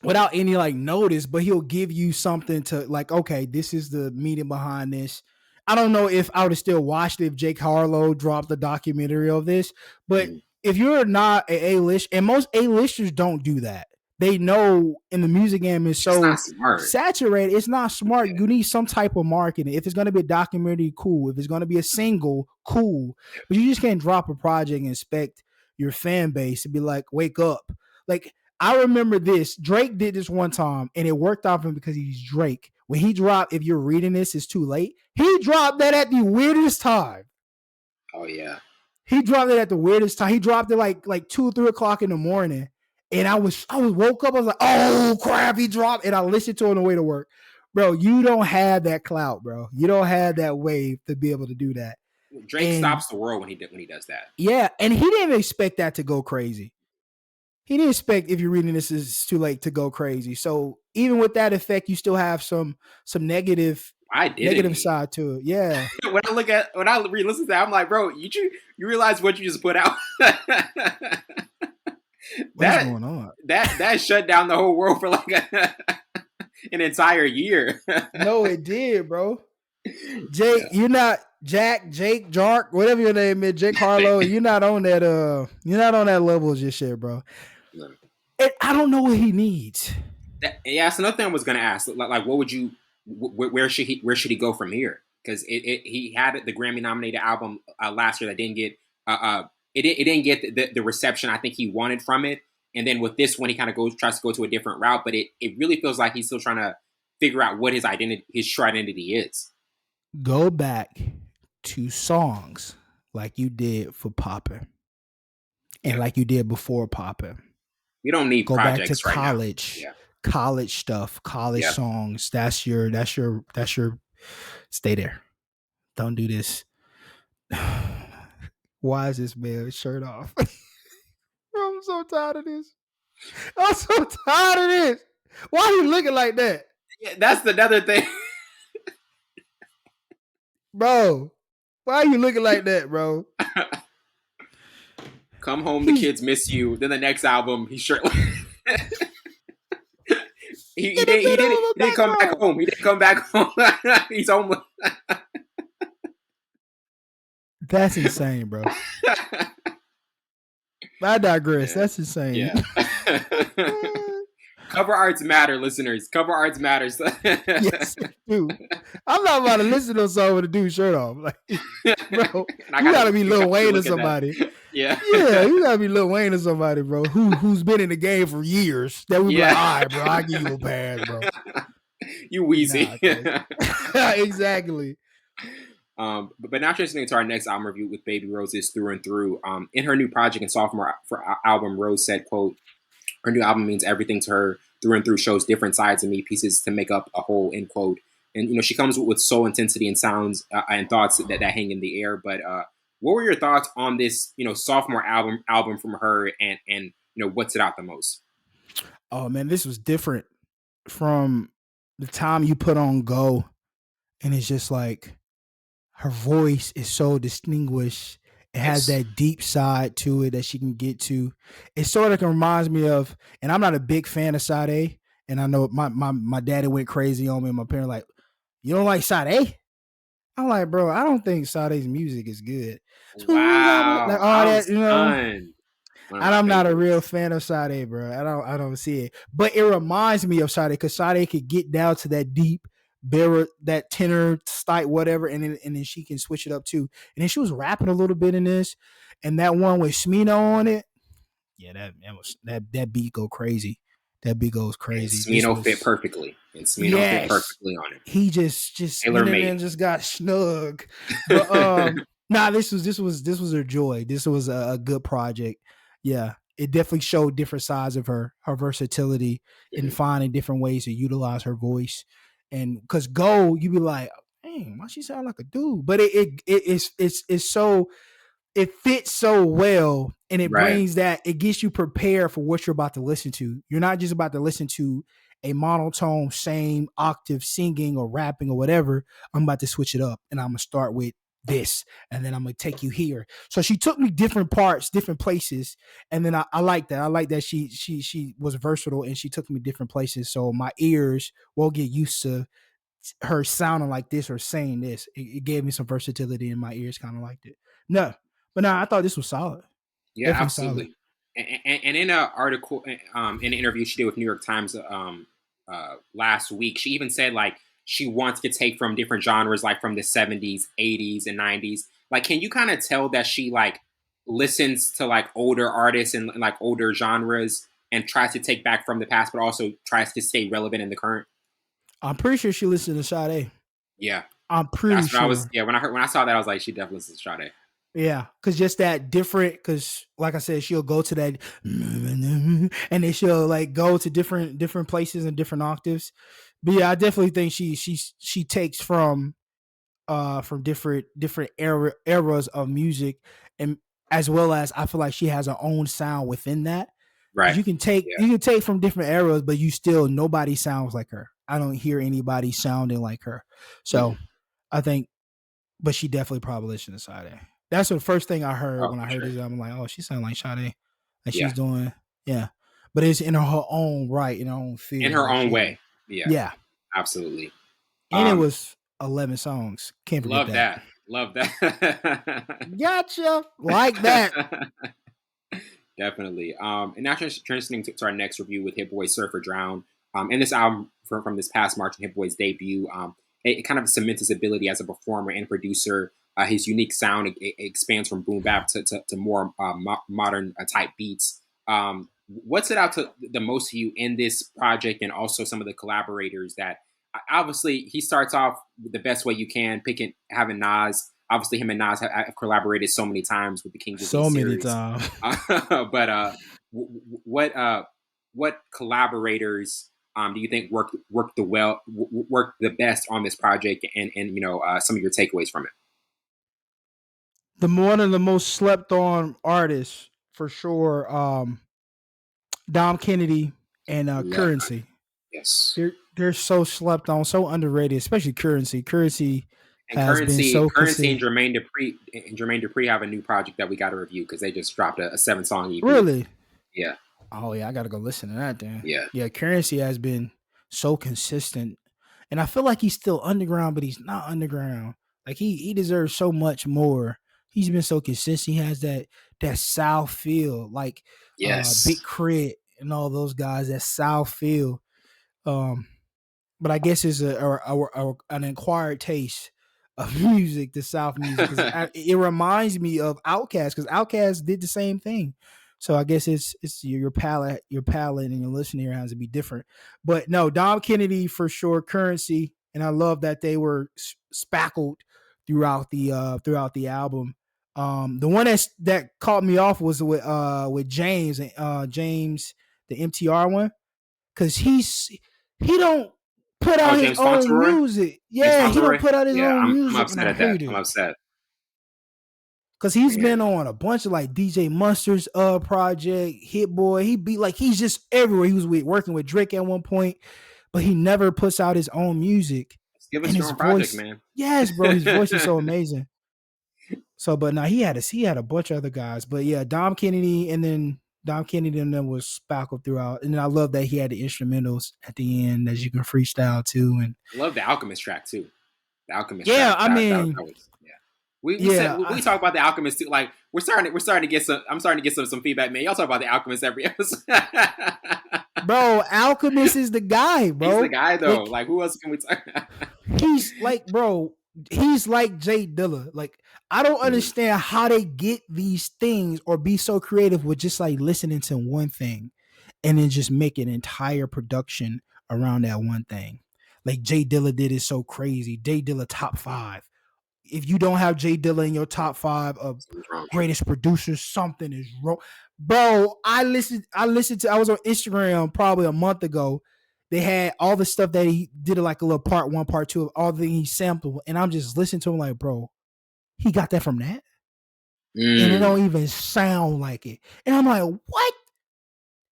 without any like notice, but he'll give you something to like, okay, this is the meaning behind this. I don't know if I would have still watched it if Jake Harlow dropped the documentary of this, but Mm. if you're not a A-list, and most A-listers don't do that. They know in the music game is It's not so smart. saturated. It's not smart. Yeah. You need some type of marketing. If it's going to be a documentary, cool. If it's going to be a single, cool. But you just can't drop a project and expect your fan base to be like, wake up. Like, I remember this. Drake did this one time, and it worked out for him because he's Drake. When he dropped, if you're reading this, it's too late. He dropped that at the weirdest time. Oh yeah. He dropped it at the weirdest time. He dropped it like 2 or 3 o'clock in the morning, and I was woke up. I was like, oh crap, he dropped, and I listened to it on the way to work. Bro, you don't have that clout, bro. You don't have that wave to be able to do that. Drake stops the world when he does that. Yeah, and he didn't expect that to go crazy. He didn't expect, if you're reading this, is too late to go crazy. So even with that effect, you still have some negative side to it. Yeah. when I re-listen to that, I'm like, bro, you realize what you just put out? What's going on? That shut down the whole world for like an entire year. No, it did, bro. Jake, you're not Jake, Jark, whatever your name is, Jake Harlow. You're not on that. You're not on that level just yet, bro. No. I don't know what he needs. That's another thing I was gonna ask. Like, what would you? Where should he go from here? Because he had the Grammy nominated album last year that didn't get it didn't get the reception I think he wanted from it. And then with this one, he kind of tries to go to a different route, but it really feels like he's still trying to figure out what his true identity is. Go back to songs like you did for Poppin', and like you did before Poppin'. You don't need go back to right college, college stuff, college songs. That's your. Stay there. Don't do this. Why is this man's shirt off? I'm so tired of this. I'm so tired of this. Why are you looking like that? Yeah, that's another thing. Bro, why are you looking like that, bro? Come home, the kids miss you. Then the next album, he's shirtless. he didn't come back home. He didn't come back home. He's homeless. That's insane, bro. I digress. Yeah. That's insane. Yeah. Cover arts matter, listeners. Cover arts matters. Yes, dude. I'm not about to listen to a song with a dude shirt off. Like, bro, you gotta be Lil Wayne or somebody. Yeah, you gotta be Lil Wayne or somebody, bro, who's been in the game for years. That we be like, all right, bro, I give you a pass, bro. You wheezy. Exactly. But now transitioning to our next album review with Baby Roses Through and Through. In her new project and sophomore album, Rose said, quote, her new album means everything to her. Through and Through shows different sides of me, pieces to make up a whole, end quote. And, she comes with soul intensity and sounds and thoughts that hang in the air. But what were your thoughts on this, sophomore album from her and what's it out the most? Oh, man, this was different from the time you put on Go. And it's just like, her voice is so distinguished. It has that deep side to it that she can get to. It sort of reminds me of, and I'm not a big fan of Sade, and I know my daddy went crazy on me, and my parents like, you don't like Sade? I'm like, bro, I don't think Sade's music is good. Wow. Like all that, and I'm not a real fan of Sade, bro. I don't see it. But it reminds me of Sade because Sade could get down to that deep, that tenor, style, whatever, and then she can switch it up too. And then she was rapping a little bit in this, and that one with Smino on it. Yeah, that beat go crazy. That beat goes crazy. Smino fit perfectly. And Smino fit perfectly on it. He just and just got snug. But this was her joy. This was a good project. Yeah. It definitely showed different sides of her versatility and finding different ways to utilize her voice. And because Go, you be like, dang, why she sound like a dude? But it's so it fits so well, and it Right. brings that, it gets you prepared for what you're about to listen to. You're not just about to listen to a monotone same octave singing or rapping or whatever. I'm about to switch it up, and I'm gonna start with this, and then I'm gonna take you here. So she took me different parts, different places, and then I like that. I like that she was versatile, and she took me different places, so my ears won't get used to her sounding like this or saying this. It gave me some versatility, and my ears kind of liked it. No, but no, I thought this was solid. Yeah, Definitely solid. absolutely. And in an article, in an interview she did with New York Times last week, she even said like she wants to take from different genres, like from the '70s, '80s, and '90s. Like, can you kind of tell that she like listens to like older artists and like older genres and tries to take back from the past, but also tries to stay relevant in the current? I'm pretty sure she listened to Sade. Yeah, I'm pretty that's what I was. sure. Yeah, when I saw that, I was like, she definitely listens to Sade. Yeah, because just that different. Because like I said, she'll go to that, and then she'll like go to different places and different octaves. But yeah, I definitely think she takes from different eras of music, and as well as I feel like she has her own sound within that, because Right. you can take from different eras, but you still, nobody sounds like her. I don't hear anybody sounding like her. So Mm. I think, but she definitely probably listened to Sade. That's the first thing I heard Oh, when I for heard sure. this. I'm like, oh, she sounds like Sade, and Yeah, she's doing, yeah, but it's in her own right, in her own in field. her Like own she, way. Yeah, yeah, absolutely. and it Um, was 11 songs. Can't forget love that. that. Love that. Gotcha, like that. Definitely. And now transitioning to our next review with Hit Boy Surfer Drown. And this album from this past March and Hit Boy's debut, it kind of cements his ability as a performer and producer. His unique sound expands from boom bap to more modern type beats. What stood out to the most to you in this project, and also some of the collaborators that obviously he starts off the best way you can, picking having Nas. Obviously, him and Nas have collaborated so many times with the King Disease So many series. times. But what what collaborators do you think worked the best on this project, and some of your takeaways from it? One of the most slept on artists for sure. Dom Kennedy and Love Currency. Yes. They're so slept on, so underrated, especially Currency. Currency And has been Currency, so Currency consistent. and Jermaine Dupri have a new project that we got to review because they just dropped a 7 song EP. Really? Yeah, Oh yeah, I gotta go listen to that then. yeah, Yeah, Currency has been so consistent, and I feel like he's still underground, but he's not underground. Like he deserves so much more. He's been so consistent. He has that South feel, like Big yes, Crit and all those guys. That South feel. Um, but I guess it's an acquired taste of music, the South music, because it reminds me of Outkast, because Outkast did the same thing. So I guess it's your palate, and your listening here has to be different. But no, Dom Kennedy for sure, Currency, and I love that they were spackled throughout the album. The one that caught me off was with James, the MTR one, because he don't put Oh, out his James own Fauntleroy. music. James Yeah, he don't Fauntleroy. put out his Yeah, own I'm music, and upset I at that. hate I'm it. upset. Cause he's Yeah, been on a bunch of like DJ Mustard's project, Hit Boy. He be like, he's just everywhere. He was working with Drake at one point, but he never puts out his own music. just give And us your his own project, voice, man. yes, bro, his voice is so amazing. So, but now he had a bunch of other guys. But yeah, Dom Kennedy and then was spackled throughout. And then I love that he had the instrumentals at the end that you can freestyle to. And Love the Alchemist track too. The Alchemist yeah, track I mean, that was, yeah. We said yeah, we talk about the Alchemist too. Like we're starting to get some. I'm starting to get some feedback, man. Y'all talk about the Alchemist every episode. bro, Alchemist is the guy, He's the bro. guy though. Like Like who else can we talk? he's like, bro, he's like Jay Dilla. Like, I don't Mm, understand how they get these things or be so creative with just like listening to one thing and then just make an entire production around that one thing. Like Jay Dilla did it so crazy. Jay Dilla top five. If you don't have Jay Dilla in your top five of something's wrong with you. greatest producers, something is wrong. Bro, I listened to, I was on Instagram probably a month ago, they had all the stuff that he did, like a little part one, part two of all the he sampled, and I'm just listening to him like, bro, he got that from that, and it don't even sound like it, and I'm like, what?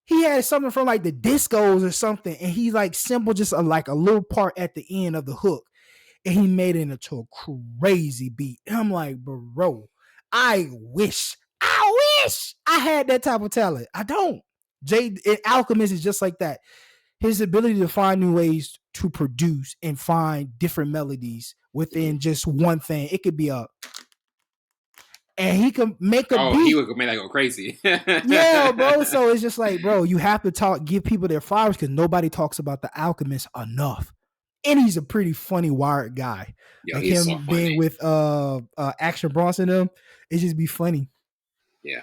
He had something from like the discos or something, and he like sampled just like a little part at the end of the hook, and he made it into a crazy beat. And I'm like, bro, I wish I had that type of talent. I don't. Alchemist is just like that. His ability to find new ways to produce and find different melodies within just one thing. It could be and he can make a beat. He would make that go crazy. Yeah, bro. So it's just like, bro, you have to give people their flowers because nobody talks about the Alchemist enough. And he's a pretty funny, wired guy. Yo, like him so being with Action Bronson, them, it just be funny. Yeah,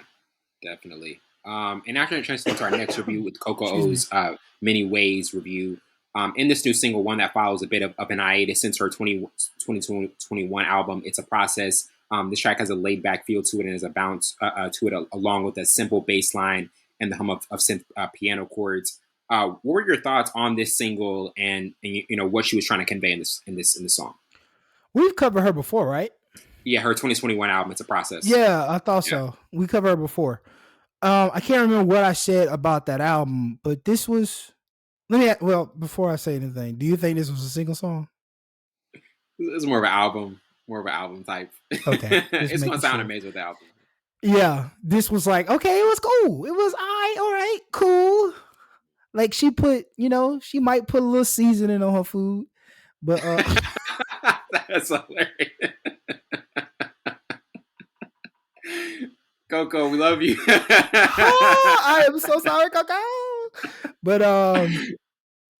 definitely. And after transition to our next review with Coco O's Many Ways review. In this new single, one that follows a bit of an hiatus since her 2021 album, It's a Process. This track has a laid-back feel to it and has a bounce to it, along with a simple bass line and the hum of synth piano chords. What were your thoughts on this single and what she was trying to convey in the song? We've covered her before, right? Yeah, her 2021 album, It's a Process. Yeah, I thought so. We covered her before. I can't remember what I said about that album, but this was. Before I say anything, do you think this was a single song? It's more of an album type. Okay, it's gonna sound amazing with the album. Yeah, this was like, okay, it was cool. It was all right, cool. Like she might put a little seasoning on her food, but that's hilarious. Coco, we love you. I am so sorry, Coco. But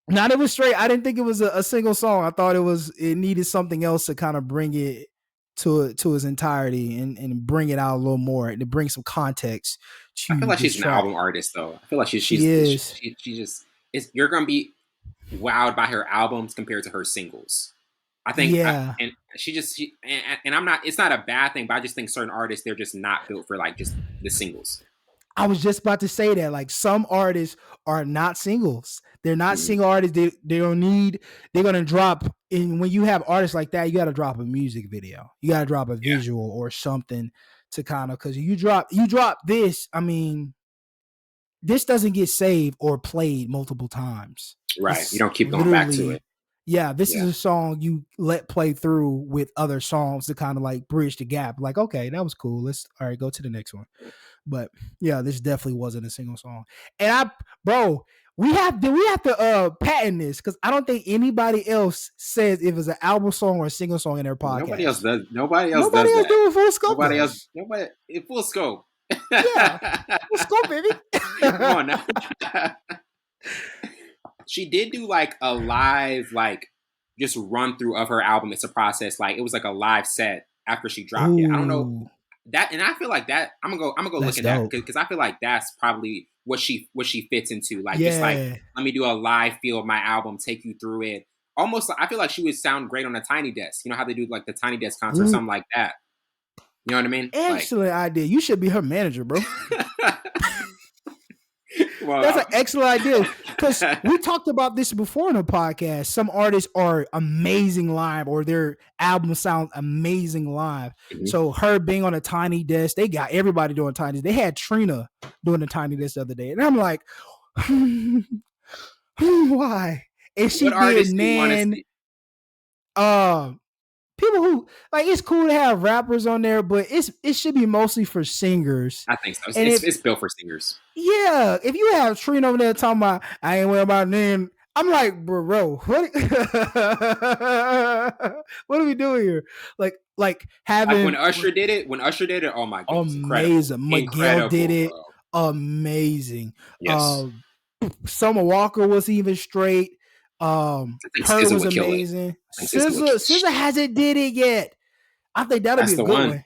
now it was straight. I didn't think it was a single song. I thought it needed something else to kind of bring it to its entirety and bring it out a little more and to bring some context. I feel like she's an album artist, though. I feel like she just you're gonna be wowed by her albums compared to her singles. I think, and I'm not. It's not a bad thing, but I just think certain artists, they're just not built for like just the singles. I was just about to say that, like, some artists are not singles. They're not single artists. They don't need. They're gonna drop. And when you have artists like that, you got to drop a music video. You got to drop a visual or something to kind of, because you drop this. I mean, this doesn't get saved or played multiple times. Right. You don't keep going back to it. Yeah, this is a song you let play through with other songs to kind of like bridge the gap. Like, okay, that was cool. All right, go to the next one. But yeah, this definitely wasn't a single song. And we have to patent this because I don't think anybody else says if it's an album song or a single song in their podcast. Nobody else does. Nobody else doing full scope. Nobody in full scope. Yeah, full scope, baby. Come on now. She did do like a live, like just run through of her album. It's a Process. Like it was like a live set after she dropped it. I don't know that, and I feel like that. I'm gonna go look at that because I feel like that's probably what she fits into. Like just like, let me do a live feel of my album, take you through it. Almost, I feel like she would sound great on a Tiny Desk. You know how they do like the Tiny Desk concert, something like that. You know what I mean? Excellent idea. You should be her manager, bro. Well, that's an excellent idea because we talked about this before in the podcast. Some artists are amazing live, or their album sounds amazing live. Mm-hmm. So her being on a Tiny Desk, they got everybody doing Tiny Desk. They had Trina doing the Tiny Desk the other day, and I'm like, why? And she did Nan. People who like, it's cool to have rappers on there, but it should be mostly for singers. I think so. It's built for singers. Yeah, if you have Trina over there talking about I ain't worried about name, I'm like, bro, what? What are we doing here? Like having when Usher did it. Oh my god, amazing! Miguel did it, bro. Amazing. Yes. Summer Walker was even straight. Her was amazing. SZA hasn't did it yet. I think that'll be a good one.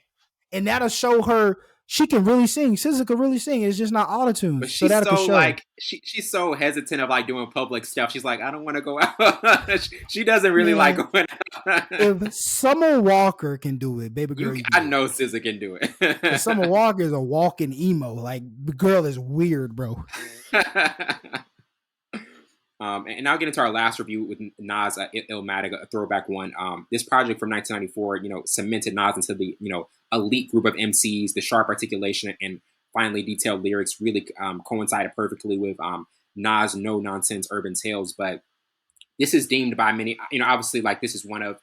And that'll show her she can really sing. SZA can really sing. It's just not autotune. But she's so like she's so hesitant of like doing public stuff. She's like, I don't want to go out. She doesn't really like going out. If Summer Walker can do it, baby girl, I know SZA can do it. Summer Walker is a walking emo. Like, the girl is weird, bro. And I'll get into our last review with Nas Illmatic, a throwback one. This project from 1994, cemented Nas into the elite group of MCs. The sharp articulation and finely detailed lyrics really coincided perfectly with Nas' no nonsense urban tales. But this is deemed by many, obviously, like this is one of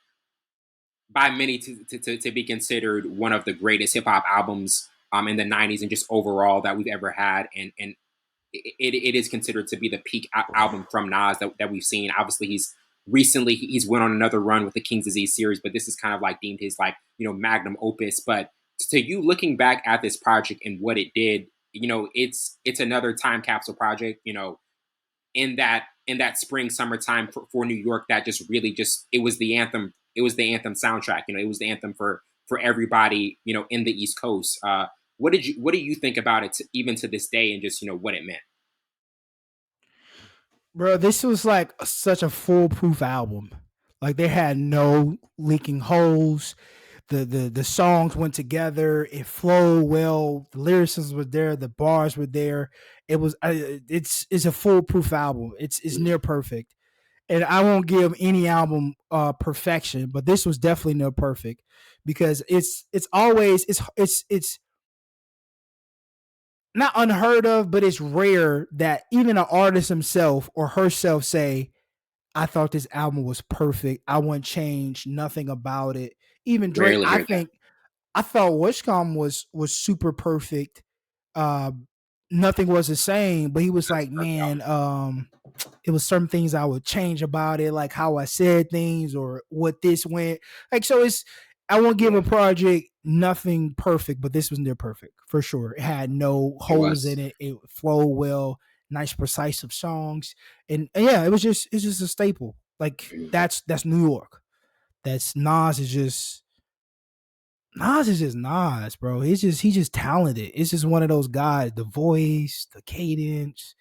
by many to be considered one of the greatest hip hop albums in the 90s and just overall that we've ever had. And it is considered to be the peak album from Nas that we've seen. Obviously, he's went on another run with the King's Disease series, but this is kind of like deemed his like magnum opus. But to you looking back at this project and what it did, it's another time capsule project. In that spring summertime for New York, that just really just it was the anthem. It was the anthem soundtrack. It was the anthem for everybody. In the East Coast. What do you think about it even to this day and just what it meant? Bro, this was like such a foolproof album. Like they had no leaking holes. The songs went together. It flowed well. The lyricism was there. The bars were there. It was it's a foolproof album. It's near perfect. And I won't give any album perfection, but this was definitely near perfect because it's always it's not unheard of, but it's rare that even an artist himself or herself say, I thought this album was perfect. I wouldn't change nothing about it. Even Drake, Rarely I hear that. think I thought Wishcom was super perfect. Uh, Nothing was the same, but he was That's a like, perfect man, album. it was certain things I would change about it, like how I said things or what this went. Like so it's I won't give Yeah, a project nothing perfect, but this was near perfect for sure. It had no it holes in was. it. It flowed well, nice precise of songs. And yeah, it's just a staple. Like that's New York. That's Nas is just Nas, bro. He's just talented. It's just one of those guys. The voice, the cadence,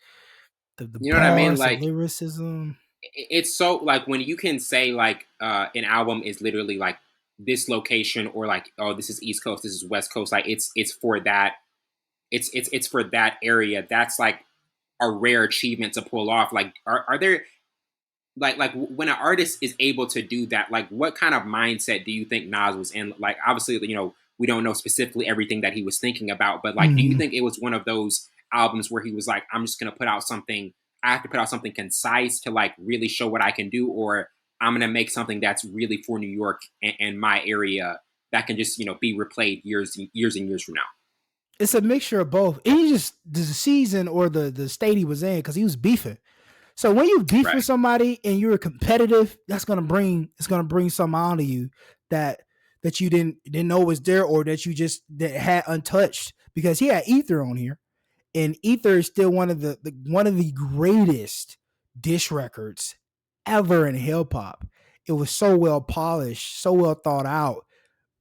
the You know what I mean? bars, the Like lyricism. it's so like when you can say like an album is literally like this location or like oh this is East Coast, this is West Coast. Like it's for that. It's for that area. That's like a rare achievement to pull off. Like are there like when an artist is able to do that, like what kind of mindset do you think Nas was in? Like obviously, we don't know specifically everything that he was thinking about, but like, do you Mhm. think it was one of those albums where he was like, I'm just gonna put out something, I have to put out something concise to like really show what I can do, or I'm gonna make something that's really for New York and my area that can just be replayed years and years from now. It's a mixture of both. He just the season or the state he was in because he was beefing. So when you beef Right. with somebody and you're competitive, it's gonna bring something out of you that you didn't know was there or that you just that had untouched because he had Ether on here and Ether is still one of the greatest dish records ever in hip hop. It was so well polished, so well thought out.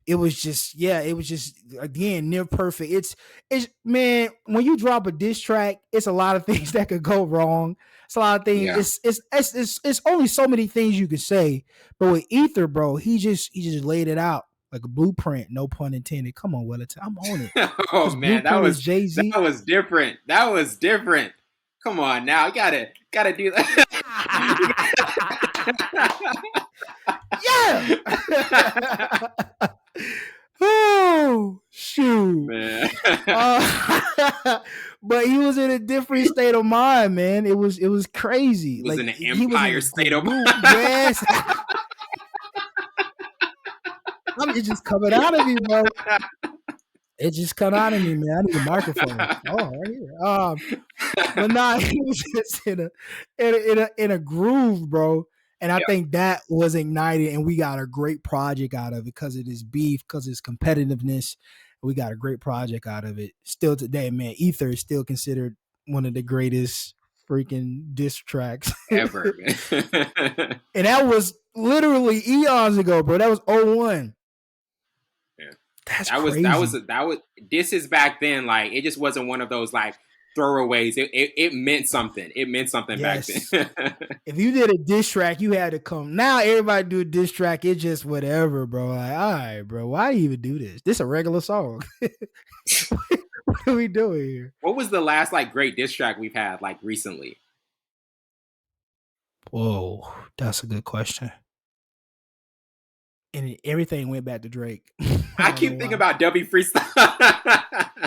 It was just again near perfect. It's man, when you drop a diss track, it's a lot of things that could go wrong. It's a lot of things. Yeah. It's only so many things you could say. But with Ether, bro, he just laid it out like a blueprint. No pun intended. Come on, Wellington, I'm on it Oh because man, blueprint is Jay that Z. was different. That was different. Come on now, you gotta do Yeah. Oh shoot. man. But he was in a different state of mind, man. It was crazy. Was Like in an he was in empire a state of groove. Yes, it's just coming out of me, bro. It just come out of me, man. I need a microphone. Oh, right here. But nah, he was just in a groove, bro. And I yeah, think that was ignited, and we got a great project out of it because of this beef, because of his competitiveness. We got a great project out of it. Still today, man, Ether is still considered one of the greatest freaking diss tracks. And ever. that was literally eons ago, bro. That was '01. Yeah. That's That was crazy. this is back then. Like it just wasn't one of those like throwaways. It meant something. It meant something back then. Yes. If you did a diss track, you had to come. Now everybody do a diss track. It's just whatever, bro. Like, all right, bro. Why do you even do this? This a regular song. What are we doing here? What was the last like great diss track we've had like recently? Whoa, that's a good question. And everything went back to Drake. I I don't know keep thinking why. about W Freestyle.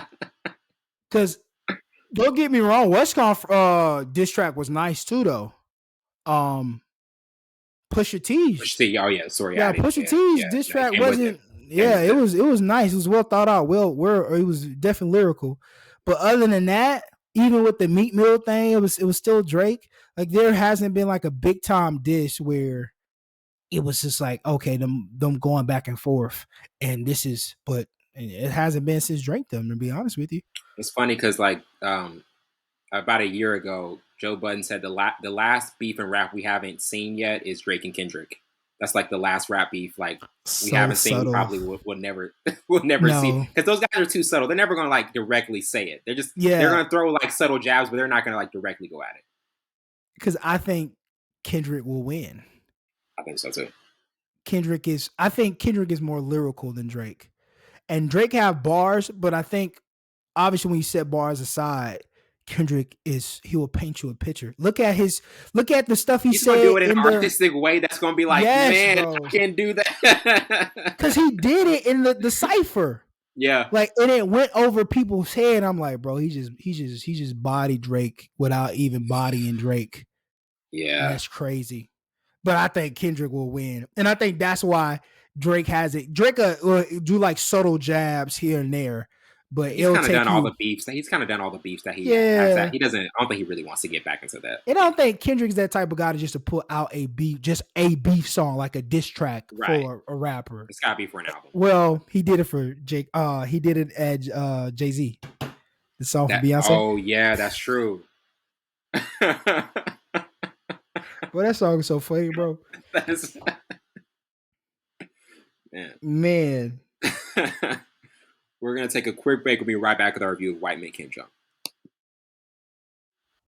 Because don't get me wrong, WestConf diss track was nice too, though. Um, Pusha T's, See, oh yeah, sorry, yeah, Addy. Pusha Yeah, T's yeah. diss No, he track came with it. wasn't. Came Yeah, with it. it was nice. It was well thought out. It was definitely lyrical. But other than that, even with the Meat Mill thing, it was still Drake. Like there hasn't been like a big time diss where it was just like okay, them going back and forth, and this is, but it hasn't been since Drake them. To be honest with you, It's funny because like about a year ago, Joe Budden said the last beef and rap we haven't seen yet is Drake and Kendrick. That's like the last rap beef like we so haven't seen. We subtle. probably will never will never see No, because those guys are too subtle. They're never gonna like directly say it. They're yeah, gonna throw like subtle jabs, but they're not gonna like directly go at it. because I think Kendrick will win. I think so too. I think Kendrick is more lyrical than Drake. And Drake have bars, but I think obviously when you set bars aside, Kendrick he will paint you a picture. Look at the stuff he He's gonna said do it in in an the artistic way that's gonna be like, yes, man, bro. I can't do that. Cause he did it in the cipher. Yeah, Like and it went over people's head. I'm like, bro, he just bodied Drake without even bodying Drake. And yeah. that's crazy. But I think Kendrick will win. And I think that's why Drake has it. Drake will do like subtle jabs here and there, but He's it'll kind of done take all you. the beefs. He's kind of done all the beefs that he has. That Yeah. he doesn't. I don't think he really wants to get back into that. And I don't think Kendrick's that type of guy to just to put out a beef, just a beef song, like a diss track Right. for a rapper. It's got to be for an album. Well, he did it for Jake. He did it at Jay-Z. The song for That. Beyonce. Oh yeah, that's true. Well, that song is so funny, bro. That's Man. We're gonna take a quick break. We'll be right back with our review of White Man Can't Jump.